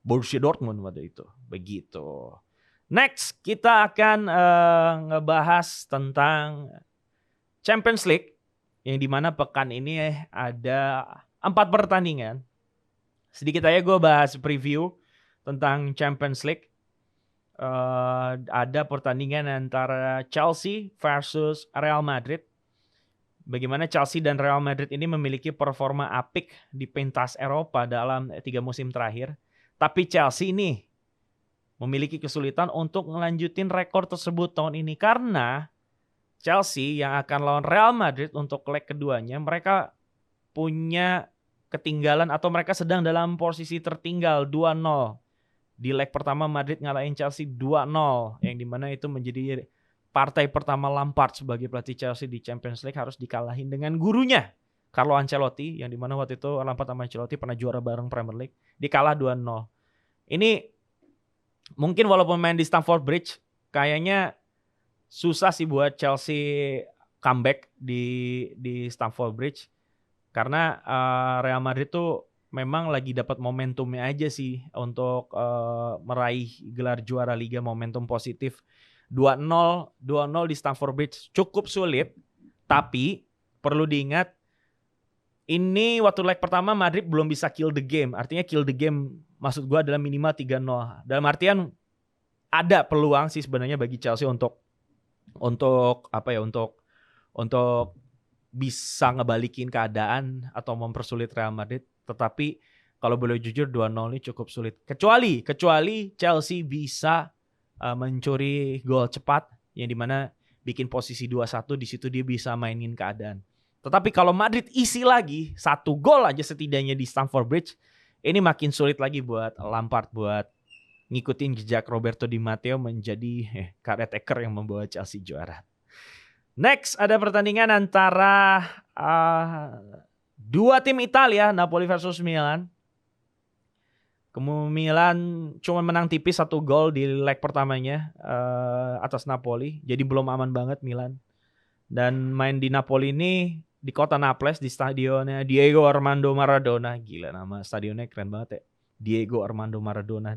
Borussia Dortmund waktu itu. Begitu. Next, kita akan ngebahas tentang Champions League yang dimana pekan ini ada 4 pertandingan. Sedikit aja gue bahas preview tentang Champions League. Ada pertandingan antara Chelsea versus Real Madrid. Bagaimana Chelsea dan Real Madrid ini memiliki performa apik di pentas Eropa dalam 3 musim terakhir. Tapi Chelsea ini memiliki kesulitan untuk melanjutin rekor tersebut tahun ini. Karena Chelsea yang akan lawan Real Madrid untuk leg keduanya, mereka punya ketinggalan atau mereka sedang dalam posisi tertinggal 2-0. Di leg pertama Madrid ngalahin Chelsea 2-0 yang dimana itu menjadi partai pertama Lampard sebagai pelatih Chelsea di Champions League harus dikalahin dengan gurunya Carlo Ancelotti yang dimana waktu itu Lampard sama Ancelotti pernah juara bareng Premier League, dikalah 2-0. Ini mungkin walaupun main di Stamford Bridge kayaknya susah sih buat Chelsea comeback di Stamford Bridge karena Real Madrid tuh memang lagi dapat momentumnya aja sih untuk meraih gelar juara Liga, momentum positif. 2-0 di Stamford Bridge cukup sulit, tapi perlu diingat ini waktu leg pertama Madrid belum bisa kill the game. Artinya kill the game maksud gue adalah minimal 3-0. Dalam artian ada peluang sih sebenarnya bagi Chelsea untuk bisa ngebalikin keadaan atau mempersulit Real Madrid. Tetapi kalau boleh jujur 2-0 ini cukup sulit. Kecuali Chelsea bisa mencuri gol cepat yang dimana bikin posisi 2-1, di situ dia bisa mainin keadaan. Tetapi kalau Madrid isi lagi 1 gol aja setidaknya di Stamford Bridge, ini makin sulit lagi buat Lampard buat ngikutin jejak Roberto Di Matteo menjadi caretaker yang membawa Chelsea juara. Next ada pertandingan antara 2 tim Italia, Napoli versus Milan. Kemudian Milan cuma menang tipis 1 gol di leg pertamanya atas Napoli. Jadi belum aman banget Milan. Dan main di Napoli ini di kota Naples di stadionnya Diego Armando Maradona. Gila nama stadionnya keren banget ya. Diego Armando Maradona.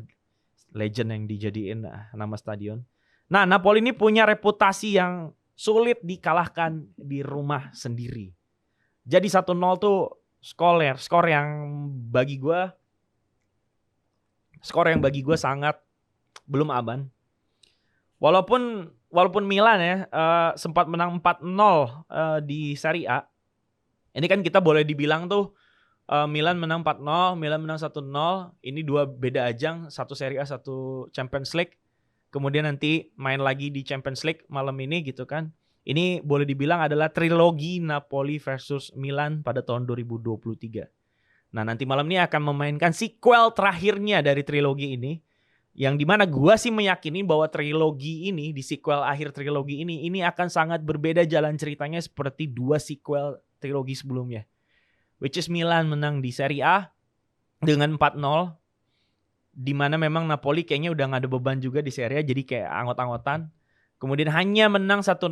Legend yang dijadiin nama stadion. Nah Napoli ini punya reputasi yang sulit dikalahkan di rumah sendiri. Jadi 1-0 tuh skor yang bagi gue sangat belum aman. Walaupun Milan ya sempat menang 4-0 di Serie A. Ini kan kita boleh dibilang tuh Milan menang 4-0, Milan menang 1-0. Ini 2 beda ajang, 1 Serie A, 1 Champions League. Kemudian nanti main lagi di Champions League malam ini gitu kan. Ini boleh dibilang adalah trilogi Napoli versus Milan pada tahun 2023. Nah nanti malam ini akan memainkan sequel terakhirnya dari trilogi ini. Yang dimana gue sih meyakini bahwa trilogi ini, di sequel akhir trilogi ini akan sangat berbeda jalan ceritanya seperti 2 sequel trilogi sebelumnya. Which is Milan menang di Serie A dengan 4-0. Dimana memang Napoli kayaknya udah gak ada beban juga di Serie A, jadi kayak anggot-anggotan. Kemudian hanya menang 1-0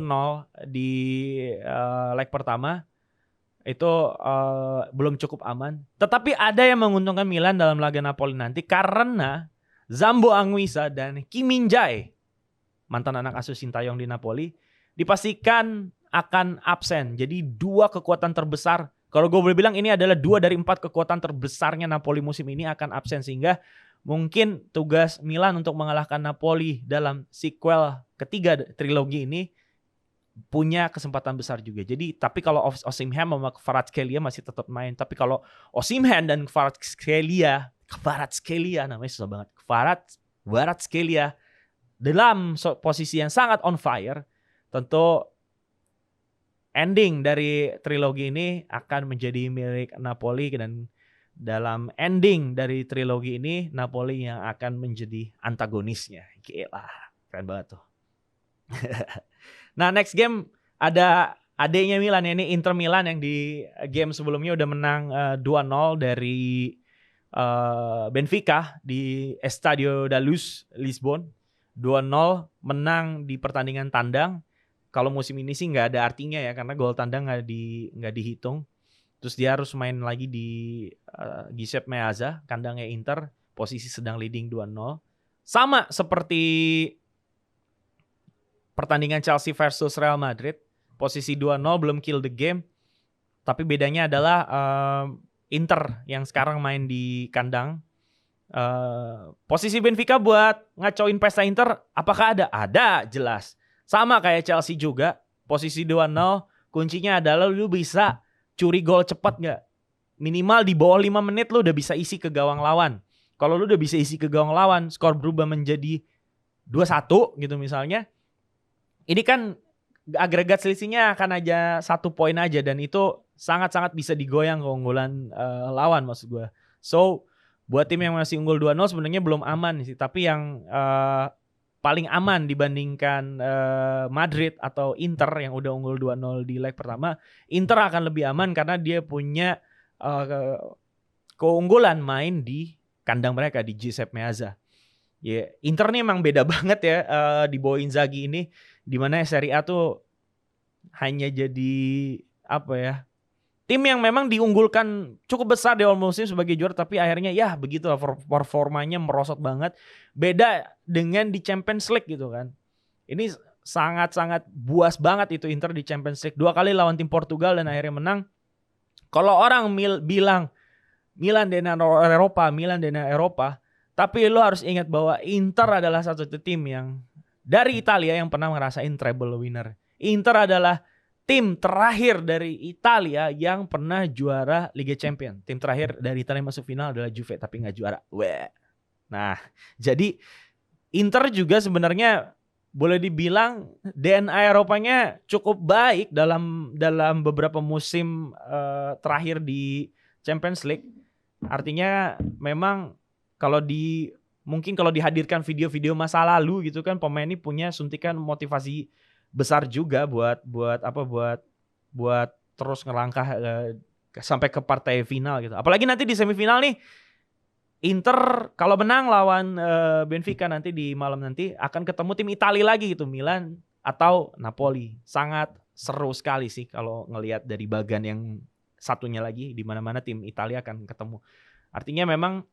di leg pertama. Itu belum cukup aman. Tetapi ada yang menguntungkan Milan dalam laga Napoli nanti karena Zambo Anguissa dan Kim Min-jae, mantan anak asuh Sintayong di Napoli, dipastikan akan absen. Jadi 2 kekuatan terbesar. Kalau gue boleh bilang ini adalah 2 dari 4 kekuatan terbesarnya Napoli musim ini akan absen. Sehingga mungkin tugas Milan untuk mengalahkan Napoli dalam sequel ketiga trilogi ini punya kesempatan besar juga. Jadi tapi kalau Osimhen sama Kvaratskhelia masih tetap main. Tapi kalau Osimhen dan Kvaratskhelia namanya susah banget. Kvaratskhelia dalam posisi yang sangat on fire, tentu ending dari trilogi ini akan menjadi milik Napoli, dan dalam ending dari trilogi ini Napoli yang akan menjadi antagonisnya. Gila, keren banget tuh. Nah, next game ada adanya Milan, ini Inter Milan yang di game sebelumnya udah menang 2-0 dari Benfica di Estadio da Luz, Lisbon. 2-0 menang di pertandingan tandang. Kalau musim ini sih nggak ada artinya ya, karena gol tandang nggak dihitung. Terus dia harus main lagi di Giuseppe Meazza, kandangnya Inter, posisi sedang leading 2-0. Sama seperti pertandingan Chelsea versus Real Madrid, posisi 2-0 belum kill the game. Tapi bedanya adalah Inter yang sekarang main di kandang. Posisi Benfica buat ngacoin pesta Inter, apakah ada? Ada, jelas. Sama kayak Chelsea juga, posisi 2-0, kuncinya adalah lu bisa curi gol cepat gak? Minimal di bawah 5 menit lu udah bisa isi ke gawang lawan. Kalau lu udah bisa isi ke gawang lawan, skor berubah menjadi 2-1 gitu misalnya. Ini kan agregat selisihnya akan aja 1 poin aja, dan itu sangat-sangat bisa digoyang keunggulan lawan maksud gue. So, buat tim yang masih unggul 2-0 sebenarnya belum aman sih, tapi yang paling aman dibandingkan Madrid atau Inter yang udah unggul 2-0 di leg pertama, Inter akan lebih aman karena dia punya keunggulan main di kandang mereka di Giuseppe Meazza. Ya, Inter nih emang beda banget ya di bawah Inzaghi ini, dimana Serie A tuh hanya jadi apa ya, tim yang memang diunggulkan cukup besar di awal musim sebagai juara, tapi akhirnya ya begitulah performanya merosot banget. Beda dengan di Champions League gitu kan. Ini sangat-sangat buas banget itu Inter di Champions League. 2 kali lawan tim Portugal dan akhirnya menang. Kalau orang bilang Milan dena Eropa, tapi lo harus ingat bahwa Inter adalah satu tim yang dari Italia yang pernah ngerasain treble winner. Inter adalah tim terakhir dari Italia yang pernah juara Liga Champions. Tim terakhir dari Italia masuk final adalah Juve, tapi nggak juara. Weh. Nah, jadi Inter juga sebenarnya boleh dibilang DNA Eropanya cukup baik dalam beberapa musim terakhir di Champions League. Artinya memang mungkin kalau dihadirkan video-video masa lalu gitu kan, pemain ini punya suntikan motivasi besar juga buat terus ngelangkah sampai ke partai final gitu. Apalagi nanti di semifinal nih, Inter kalau menang lawan Benfica nanti di malam nanti akan ketemu tim Italia lagi gitu, Milan atau Napoli. Sangat seru sekali sih kalau ngelihat dari bagan yang satunya lagi, di mana-mana tim Italia akan ketemu. Artinya memang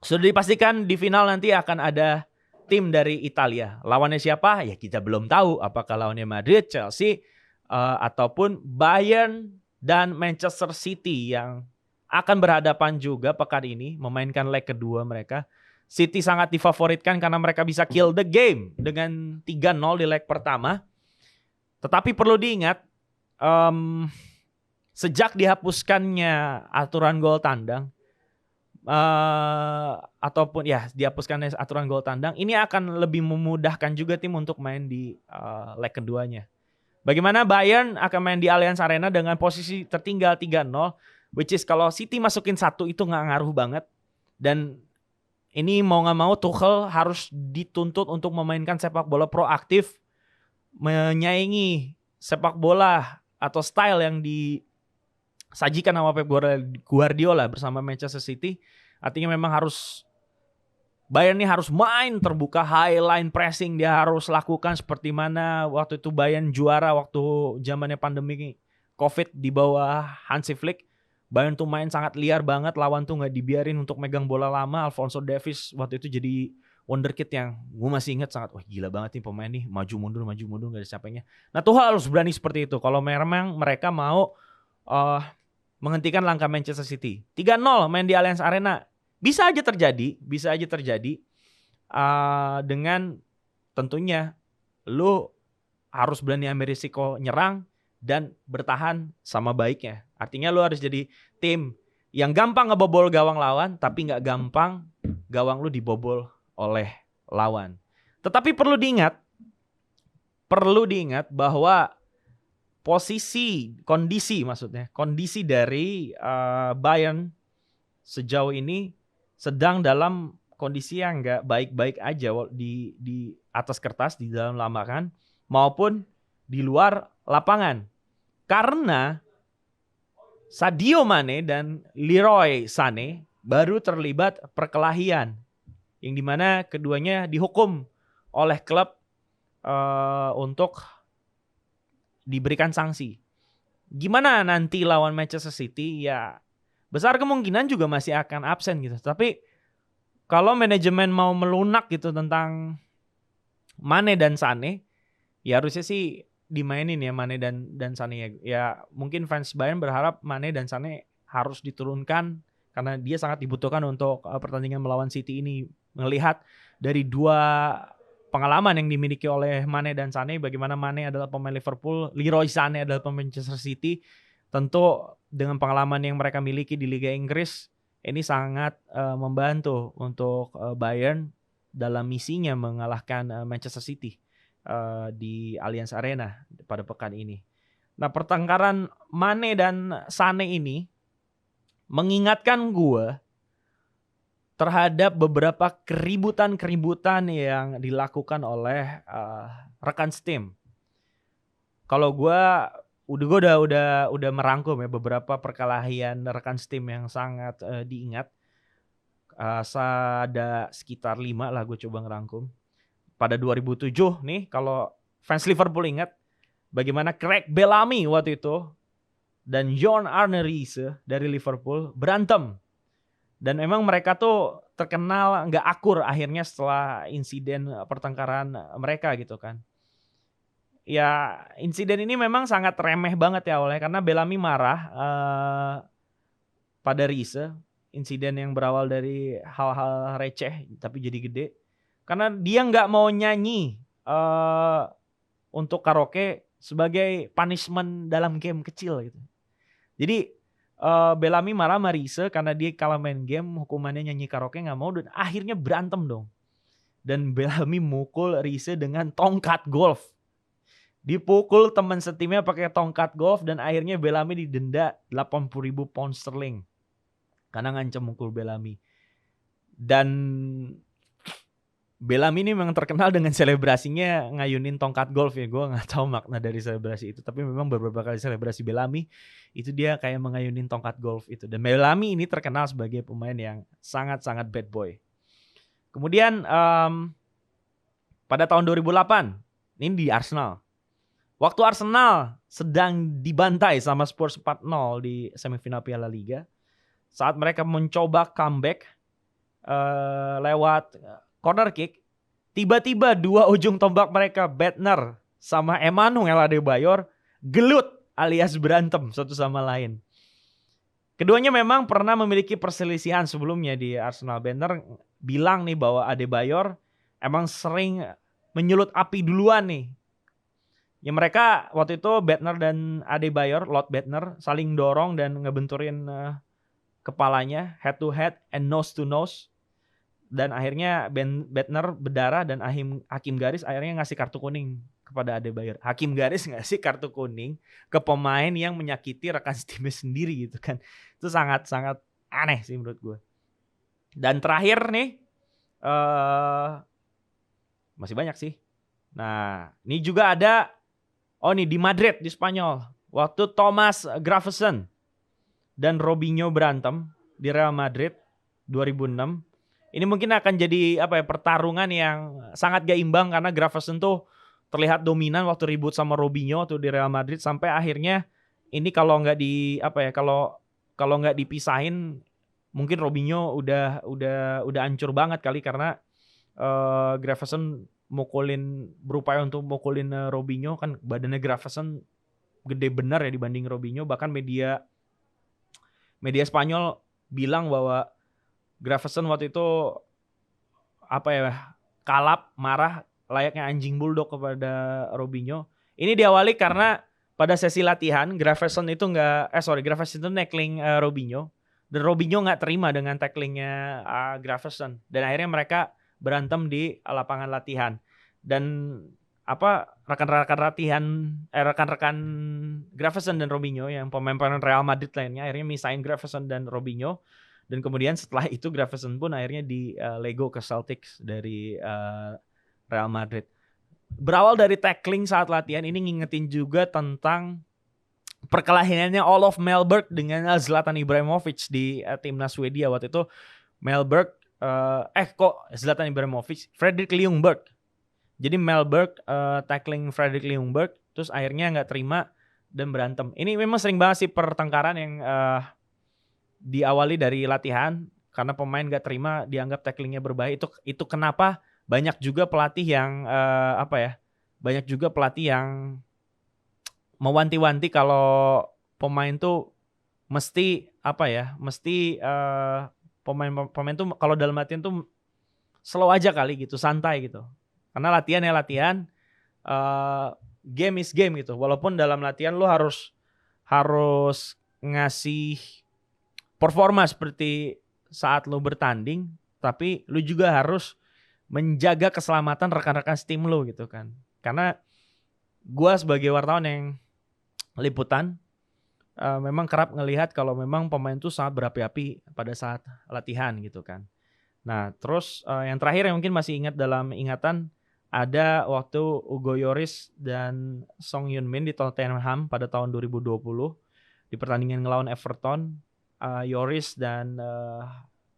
sudah dipastikan di final nanti akan ada tim dari Italia. Lawannya siapa? Ya kita belum tahu. Apakah lawannya Madrid, Chelsea, ataupun Bayern dan Manchester City yang akan berhadapan juga pekan ini, memainkan leg kedua mereka. City sangat difavoritkan karena mereka bisa kill the game dengan 3-0 di leg pertama. Tetapi perlu diingat, sejak dihapuskannya aturan gol tandang, ataupun ya dihapuskan aturan gol tandang, ini akan lebih memudahkan juga tim untuk main di leg keduanya. Bagaimana Bayern akan main di Allianz Arena dengan posisi tertinggal 3-0, which is kalau City masukin 1 itu nggak ngaruh banget. Dan ini mau nggak mau Tuchel harus dituntut untuk memainkan sepak bola proaktif, menyaingi sepak bola atau style yang disajikan sama Pep Guardiola bersama Manchester City. Artinya memang Bayern ini harus main terbuka, high line pressing dia harus lakukan seperti mana waktu itu Bayern juara waktu zamannya pandemi Covid di bawah Hansi Flick. Bayern tuh main sangat liar banget, lawan tuh nggak dibiarin untuk megang bola lama. Alphonso Davies waktu itu jadi wonderkid yang gue masih ingat sangat, wah gila banget nih pemain nih, maju mundur nggak ada capeknya. Nah Tuchel harus berani seperti itu kalau memang mereka mau menghentikan langkah Manchester City. 3-0 main di Allianz Arena. Bisa aja terjadi dengan tentunya lu harus berani ambil risiko nyerang dan bertahan sama baiknya. Artinya lu harus jadi tim yang gampang ngebobol gawang lawan, tapi nggak gampang gawang lu dibobol oleh lawan. Tetapi perlu diingat bahwa kondisi dari Bayern sejauh ini sedang dalam kondisi yang nggak baik-baik aja di atas kertas, di dalam lapangan maupun di luar lapangan. Karena Sadio Mane dan Leroy Sané baru terlibat perkelahian yang dimana keduanya dihukum oleh klub untuk diberikan sanksi. Gimana nanti lawan Manchester City? Ya besar kemungkinan juga masih akan absen gitu. Tapi kalau manajemen mau melunak gitu tentang Mane dan Sané, ya harusnya sih dimainin ya Mane dan Sané ya. Ya mungkin fans Bayern berharap Mane dan Sané harus diturunkan karena dia sangat dibutuhkan untuk pertandingan melawan City ini. Melihat dari dua pengalaman yang dimiliki oleh Mane dan Sané, bagaimana Mane adalah pemain Liverpool, Leroy Sané adalah pemain Manchester City. Tentu dengan pengalaman yang mereka miliki di Liga Inggris, ini sangat membantu untuk Bayern dalam misinya mengalahkan Manchester City di Allianz Arena pada pekan ini. Nah, pertengkaran Mane dan Sané ini mengingatkan gue terhadap beberapa keributan yang dilakukan oleh rekan setim. Kalau gue udah merangkum ya beberapa perkelahian rekan setim yang sangat diingat. Ada sekitar 5 lah gue coba ngerangkum. Pada 2007 nih, kalau fans Liverpool ingat bagaimana Craig Bellamy waktu itu dan John Arne Riise dari Liverpool berantem. Dan memang mereka tuh terkenal nggak akur akhirnya setelah insiden pertengkaran mereka gitu kan. Ya insiden ini memang sangat remeh banget ya oleh karena Bellamy marah pada Riise. Insiden yang berawal dari hal-hal receh tapi jadi gede. Karena dia nggak mau nyanyi untuk karaoke sebagai punishment dalam game kecil gitu. Jadi Bellamy marah sama Riise karena dia kalah main game, hukumannya nyanyi karaoke nggak mau dan akhirnya berantem dong. Dan Bellamy mukul Riise dengan tongkat golf. Dipukul teman setimnya pakai tongkat golf dan akhirnya Bellamy didenda 80.000 pound sterling karena ngancam mukul Bellamy. Dan Bellamy ini memang terkenal dengan selebrasinya ngayunin tongkat golf ya. Gue gak tahu makna dari selebrasi itu. Tapi memang beberapa kali selebrasi Bellamy itu dia kayak mengayunin tongkat golf itu. Dan Bellamy ini terkenal sebagai pemain yang sangat-sangat bad boy. Kemudian pada tahun 2008 ini di Arsenal. Waktu Arsenal sedang dibantai sama Spurs 4-0 di semifinal Piala Liga. Saat mereka mencoba comeback lewat corner kick, tiba-tiba dua ujung tombak mereka, Bentner sama Emmanuel Adebayor, gelut alias berantem satu sama lain. Keduanya memang pernah memiliki perselisihan sebelumnya di Arsenal. Bentner bilang nih bahwa Adebayor emang sering menyulut api duluan nih. Ya mereka waktu itu Bentner dan Adebayor, Lord Bentner saling dorong dan ngebenturin kepalanya head to head and nose to nose. Dan akhirnya Bentner berdarah dan Hakim Garis akhirnya ngasih kartu kuning kepada Adebayor. Hakim Garis ngasih kartu kuning ke pemain yang menyakiti rekan timnya sendiri gitu kan. Itu sangat-sangat aneh sih menurut gue. Dan terakhir nih, masih banyak sih. Nah ini juga ada, nih di Madrid di Spanyol. Waktu Thomas Gravesen dan Robinho berantem di Real Madrid 2006. Ini mungkin akan jadi pertarungan yang sangat gak imbang karena Gravesen tuh terlihat dominan waktu ribut sama Robinho tuh di Real Madrid sampai akhirnya ini kalau nggak kalau nggak dipisahin mungkin Robinho udah hancur banget kali karena Gravesen berupaya untuk mukulin Robinho kan badannya Gravesen gede benar ya dibanding Robinho, bahkan media Spanyol bilang bahwa Gravesen waktu itu kalap, marah layaknya anjing bulldog kepada Robinho. Ini diawali karena pada sesi latihan Gravesen itu Gravesen itu tackling Robinho dan Robinho nggak terima dengan tacklingnya Gravesen dan akhirnya mereka berantem di lapangan latihan. Dan rekan-rekan Gravesen dan Robinho yang pemain-pemain Real Madrid lainnya akhirnya misahin Gravesen dan Robinho. Dan kemudian setelah itu Gravesen pun akhirnya di Lego ke Celtics dari Real Madrid. Berawal dari tackling saat latihan ini ngingetin juga tentang perkelahiannya Olof Mellberg dengan Zlatan Ibrahimovic di timnas Swedia waktu itu. Mellberg Zlatan Ibrahimovic, Fredrik Ljungberg Jadi Mellberg tackling Fredrik Ljungberg, terus akhirnya nggak terima dan berantem. Ini memang sering banget sih pertengkaran yang diawali dari latihan karena pemain nggak terima dianggap tacklingnya berbahaya. Itu kenapa banyak juga pelatih yang banyak juga pelatih yang mewanti-wanti kalau pemain tuh mesti pemain tuh kalau dalam latihan tuh slow aja kali gitu, santai gitu. Karena latihan ya latihan, game is game gitu. Walaupun dalam latihan lu harus ngasih performa seperti saat lu bertanding, tapi lu juga harus menjaga keselamatan rekan-rekan tim lu gitu kan. Karena gua sebagai wartawan yang liputan memang kerap ngelihat kalau memang pemain tuh sangat berapi-api pada saat latihan gitu kan. Nah, terus yang terakhir yang mungkin masih ingat dalam ingatan ada waktu Ugo Lloris dan Son Heung-min di Tottenham pada tahun 2020 di pertandingan ngelawan Everton. Lloris dan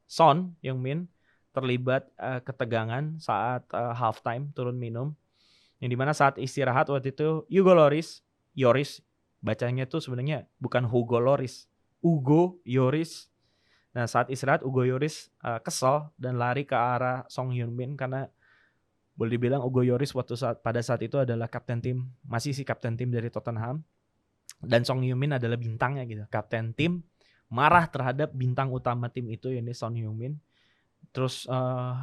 Son Heung-min terlibat ketegangan saat halftime turun minum. Yang dimana saat istirahat waktu itu Ugo Lloris bacanya tuh sebenarnya bukan Hugo Lloris, Ugo Lloris. Nah saat istirahat Ugo Lloris kesel dan lari ke arah Son Heung-min karena boleh dibilang Ugo Lloris pada saat itu adalah kapten tim, masih si kapten tim dari Tottenham, dan Son Heung-min adalah bintangnya gitu, kapten tim marah terhadap bintang utama tim itu yaitu Son Heung-min. Terus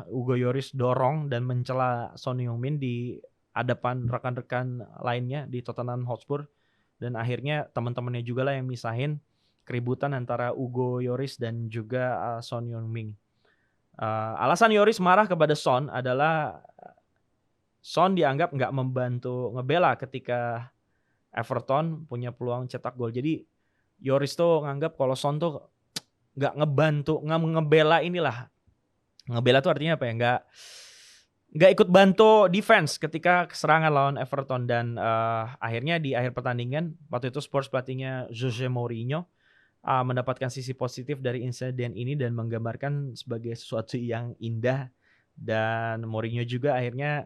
Ugo Lloris dorong dan mencela Son Heung-min di hadapan rekan-rekan lainnya di Tottenham Hotspur, dan akhirnya teman-temannya juga lah yang misahin keributan antara Ugo Lloris dan juga Son Heung-min. Alasan Lloris marah kepada Son adalah Son dianggap nggak membantu ngebela ketika Everton punya peluang cetak gol. Jadi Lloris tuh nganggap kalau Son tuh nggak ngebela inilah. Ngebela tuh artinya apa ya? Nggak ikut bantu defense ketika serangan lawan Everton. Dan akhirnya di akhir pertandingan waktu itu Spurs pelatihnya Jose Mourinho mendapatkan sisi positif dari insiden ini dan menggambarkan sebagai sesuatu yang indah. Dan Mourinho juga akhirnya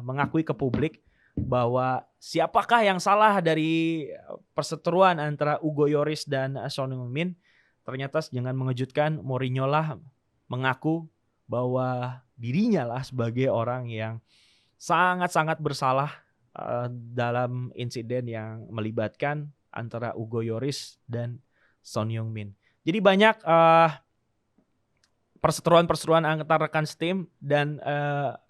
mengakui ke publik bahwa siapakah yang salah dari perseteruan antara Ugo Lloris dan Son Heung-min. Ternyata dengan mengejutkan Mourinho lah mengaku bahwa dirinya lah sebagai orang yang sangat-sangat bersalah dalam insiden yang melibatkan antara Ugo Lloris dan Son Heung-min. Jadi banyak perseteruan antar rekan setim dan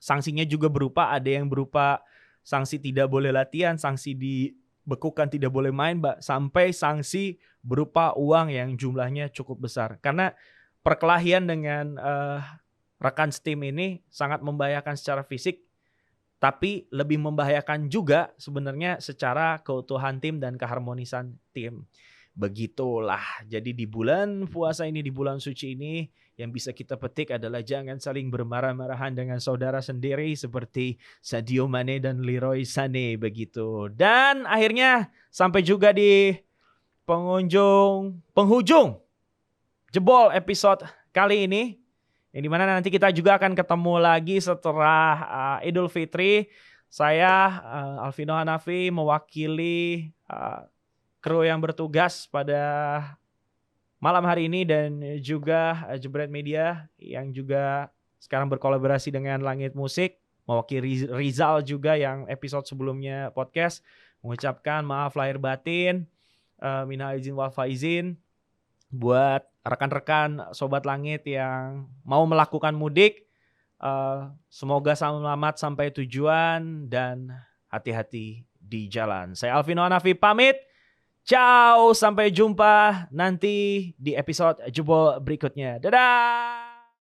sanksinya juga ada yang berupa sanksi tidak boleh latihan, sanksi dibekukan tidak boleh main, sampai sanksi berupa uang yang jumlahnya cukup besar. Karena perkelahian dengan rekan setim ini sangat membahayakan secara fisik, tapi lebih membahayakan juga sebenarnya secara keutuhan tim dan keharmonisan tim. Begitulah. Jadi di bulan puasa ini, di bulan suci ini, yang bisa kita petik adalah jangan saling bermarah-marahan dengan saudara sendiri seperti Sadio Mane dan Leroy Sané begitu. Dan akhirnya sampai juga di penghujung jebol episode kali ini. Yang dimana nanti kita juga akan ketemu lagi setelah Idul Fitri. Saya Alvino Hanafi mewakili kru yang bertugas pada malam hari ini dan juga Jebret Media yang juga sekarang berkolaborasi dengan Langit Musik, mewakili Rizal juga yang episode sebelumnya podcast, mengucapkan maaf lahir batin, minal izin wal faizin buat rekan-rekan Sobat Langit yang mau melakukan mudik. Semoga selamat sampai tujuan dan hati-hati di jalan. Saya Alvino Hanafi pamit. Ciao, sampai jumpa nanti di episode jebol berikutnya. Dadah!